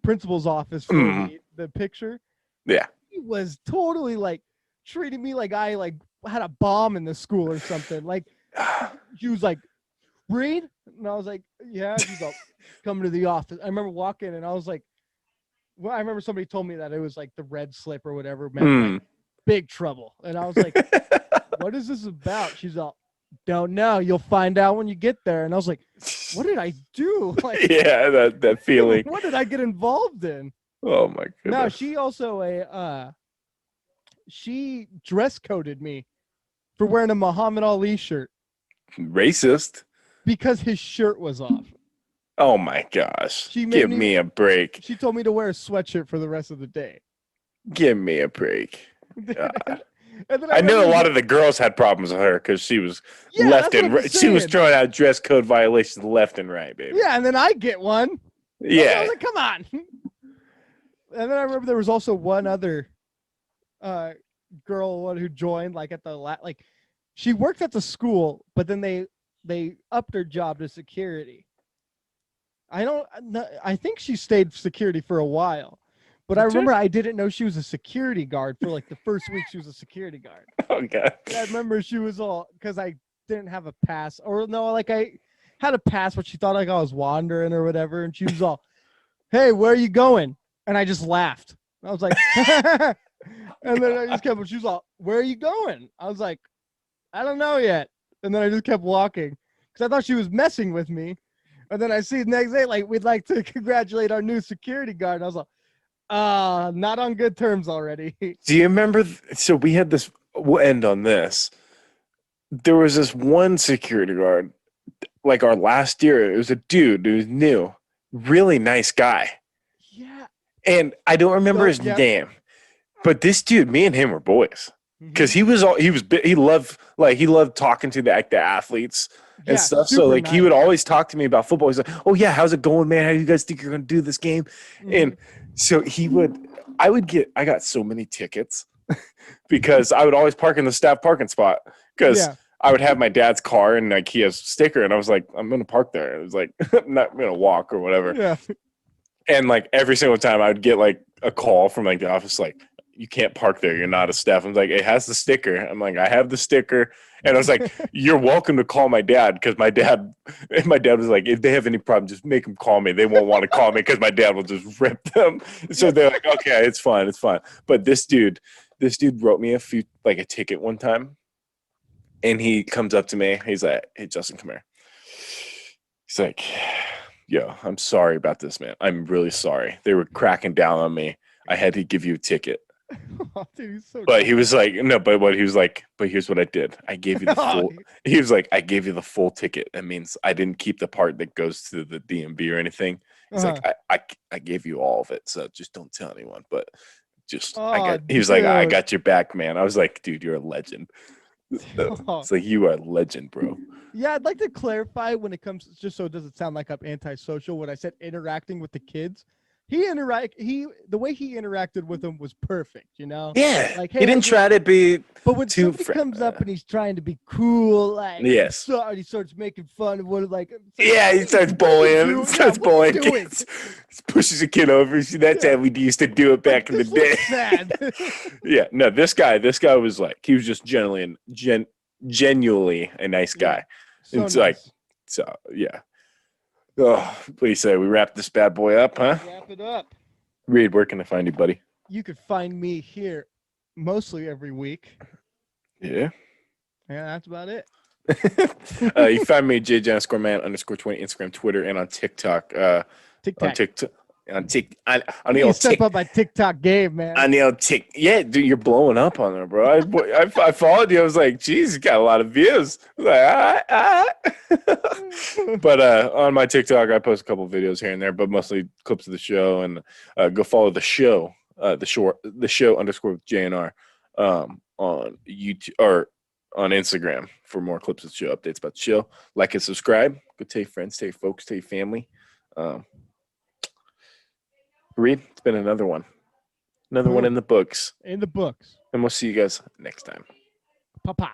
principal's office for the picture. Yeah. He was totally like treating me like I like had a bomb in the school or something. Like she was like, "Reed?" And I was like, "Yeah." She's like, "Come to the office." I remember walking and I was like, well, I remember somebody told me that it was like the red slip or whatever meant like big trouble. And I was like, what is this about? She's all, don't know. You'll find out when you get there. And I was like, what did I do? Like, yeah, that feeling. What did I get involved in? Oh my goodness. No, she also she dress coded me for wearing a Muhammad Ali shirt. Racist. Because his shirt was off. Oh my gosh. Give me a break. She told me to wear a sweatshirt for the rest of the day. Give me a break. And then I knew a lot of the girls had problems with her because she was left and right. She was throwing out dress code violations left and right, baby. Yeah, and then I get one. Yeah. I was like, come on. And then I remember there was also one other girl who joined like at the she worked at the school, but then they upped her job to security. I think she stayed security for a while, but I remember I didn't know she was a security guard for like the first week she was a security guard. Oh God. I remember she was all, because I didn't have a pass, or no, like I had a pass, but she thought like I was wandering or whatever. And she was all, "Hey, where are you going?" And I just laughed. I was like, and then I just kept, she was all, "Where are you going?" I was like, "I don't know yet." And then I just kept walking because I thought she was messing with me. And then I see the next day, like, "We'd like to congratulate our new security guard." And I was like, Not on good terms already. Do you remember? So we had this. We'll end on this. There was this one security guard, like our last year. It was a dude who was new, really nice guy, Yeah. and I don't remember his Yep. name. But this dude, me and him were boys because Mhm. he loved talking to the athletes and Yeah, stuff. So super like he would nice. always talk to me about football. He's like, "Oh yeah, how's it going, man? How do you guys think you're gonna do this game?" And Mhm. so I got so many tickets because I would always park in the staff parking spot because Yeah. I would have my dad's car and like he has a sticker and I was like, I'm gonna park there. It was like I'm not gonna walk or whatever. Yeah. And like every single time I would get like a call from like the office, like, you can't park there. You're not a staff. I'm like, it has the sticker. I'm like, I have the sticker. And I was like, you're welcome to call my dad because my dad was like, if they have any problem, just make them call me. They won't want to call me because my dad will just rip them. So they're like, okay, it's fine, it's fine. But this dude wrote me a ticket one time, and he comes up to me. He's like, hey, Justin, come here. He's like, yo, I'm sorry about this, man. I'm really sorry. They were cracking down on me. I had to give you a ticket. Oh, dude, he's so But he nice. was like, no, but what he was like, but here's what I did. I gave you the full, he was like, I gave you the full ticket. That means I didn't keep the part that goes to the DMV or anything. He's like, I gave you all of it. So just don't tell anyone. But he was like, I Dude. got your back, man. I was like, dude, you're a legend. Oh. It's like, you are a legend, bro. Yeah, I'd like to clarify when it comes, just so it doesn't sound like I'm antisocial. When I said interacting with the kids, the way he interacted with them was perfect. You know, Yeah. like, He hey, didn't try to be but when too somebody comes up and he's trying to be cool, like, Yes. he starts making fun of what, like, yeah, he starts bullying. What are you doing? Kids. He pushes a kid over. See, that's how we used to do it back in the This day. looks sad. Yeah, no, this guy was like, he was just genuinely a nice guy. So It's nice. like, so yeah. Oh, what do you say? We wrap this bad boy up, huh? Wrap it up. Reed, where can I find you, buddy? You could find me here mostly every week. Yeah. Yeah, that's about it. You find me JJ_man_20 Instagram, Twitter, and on TikTok. On TikTok. On the old step up my TikTok game, man. On the old yeah, dude, you're blowing up on there, bro. I followed you. I was like, geez, you got a lot of views. I was like, all right. But on my TikTok, I post a couple videos here and there, but mostly clips of the show. And go follow the show, the show _ JNR on YouTube or on Instagram for more clips of the show, updates about the show. Like and subscribe. Go tell your friends, tell your folks, tell your family. Reed, it's been another one. Another one in the books. In the books. And we'll see you guys next time. Papa.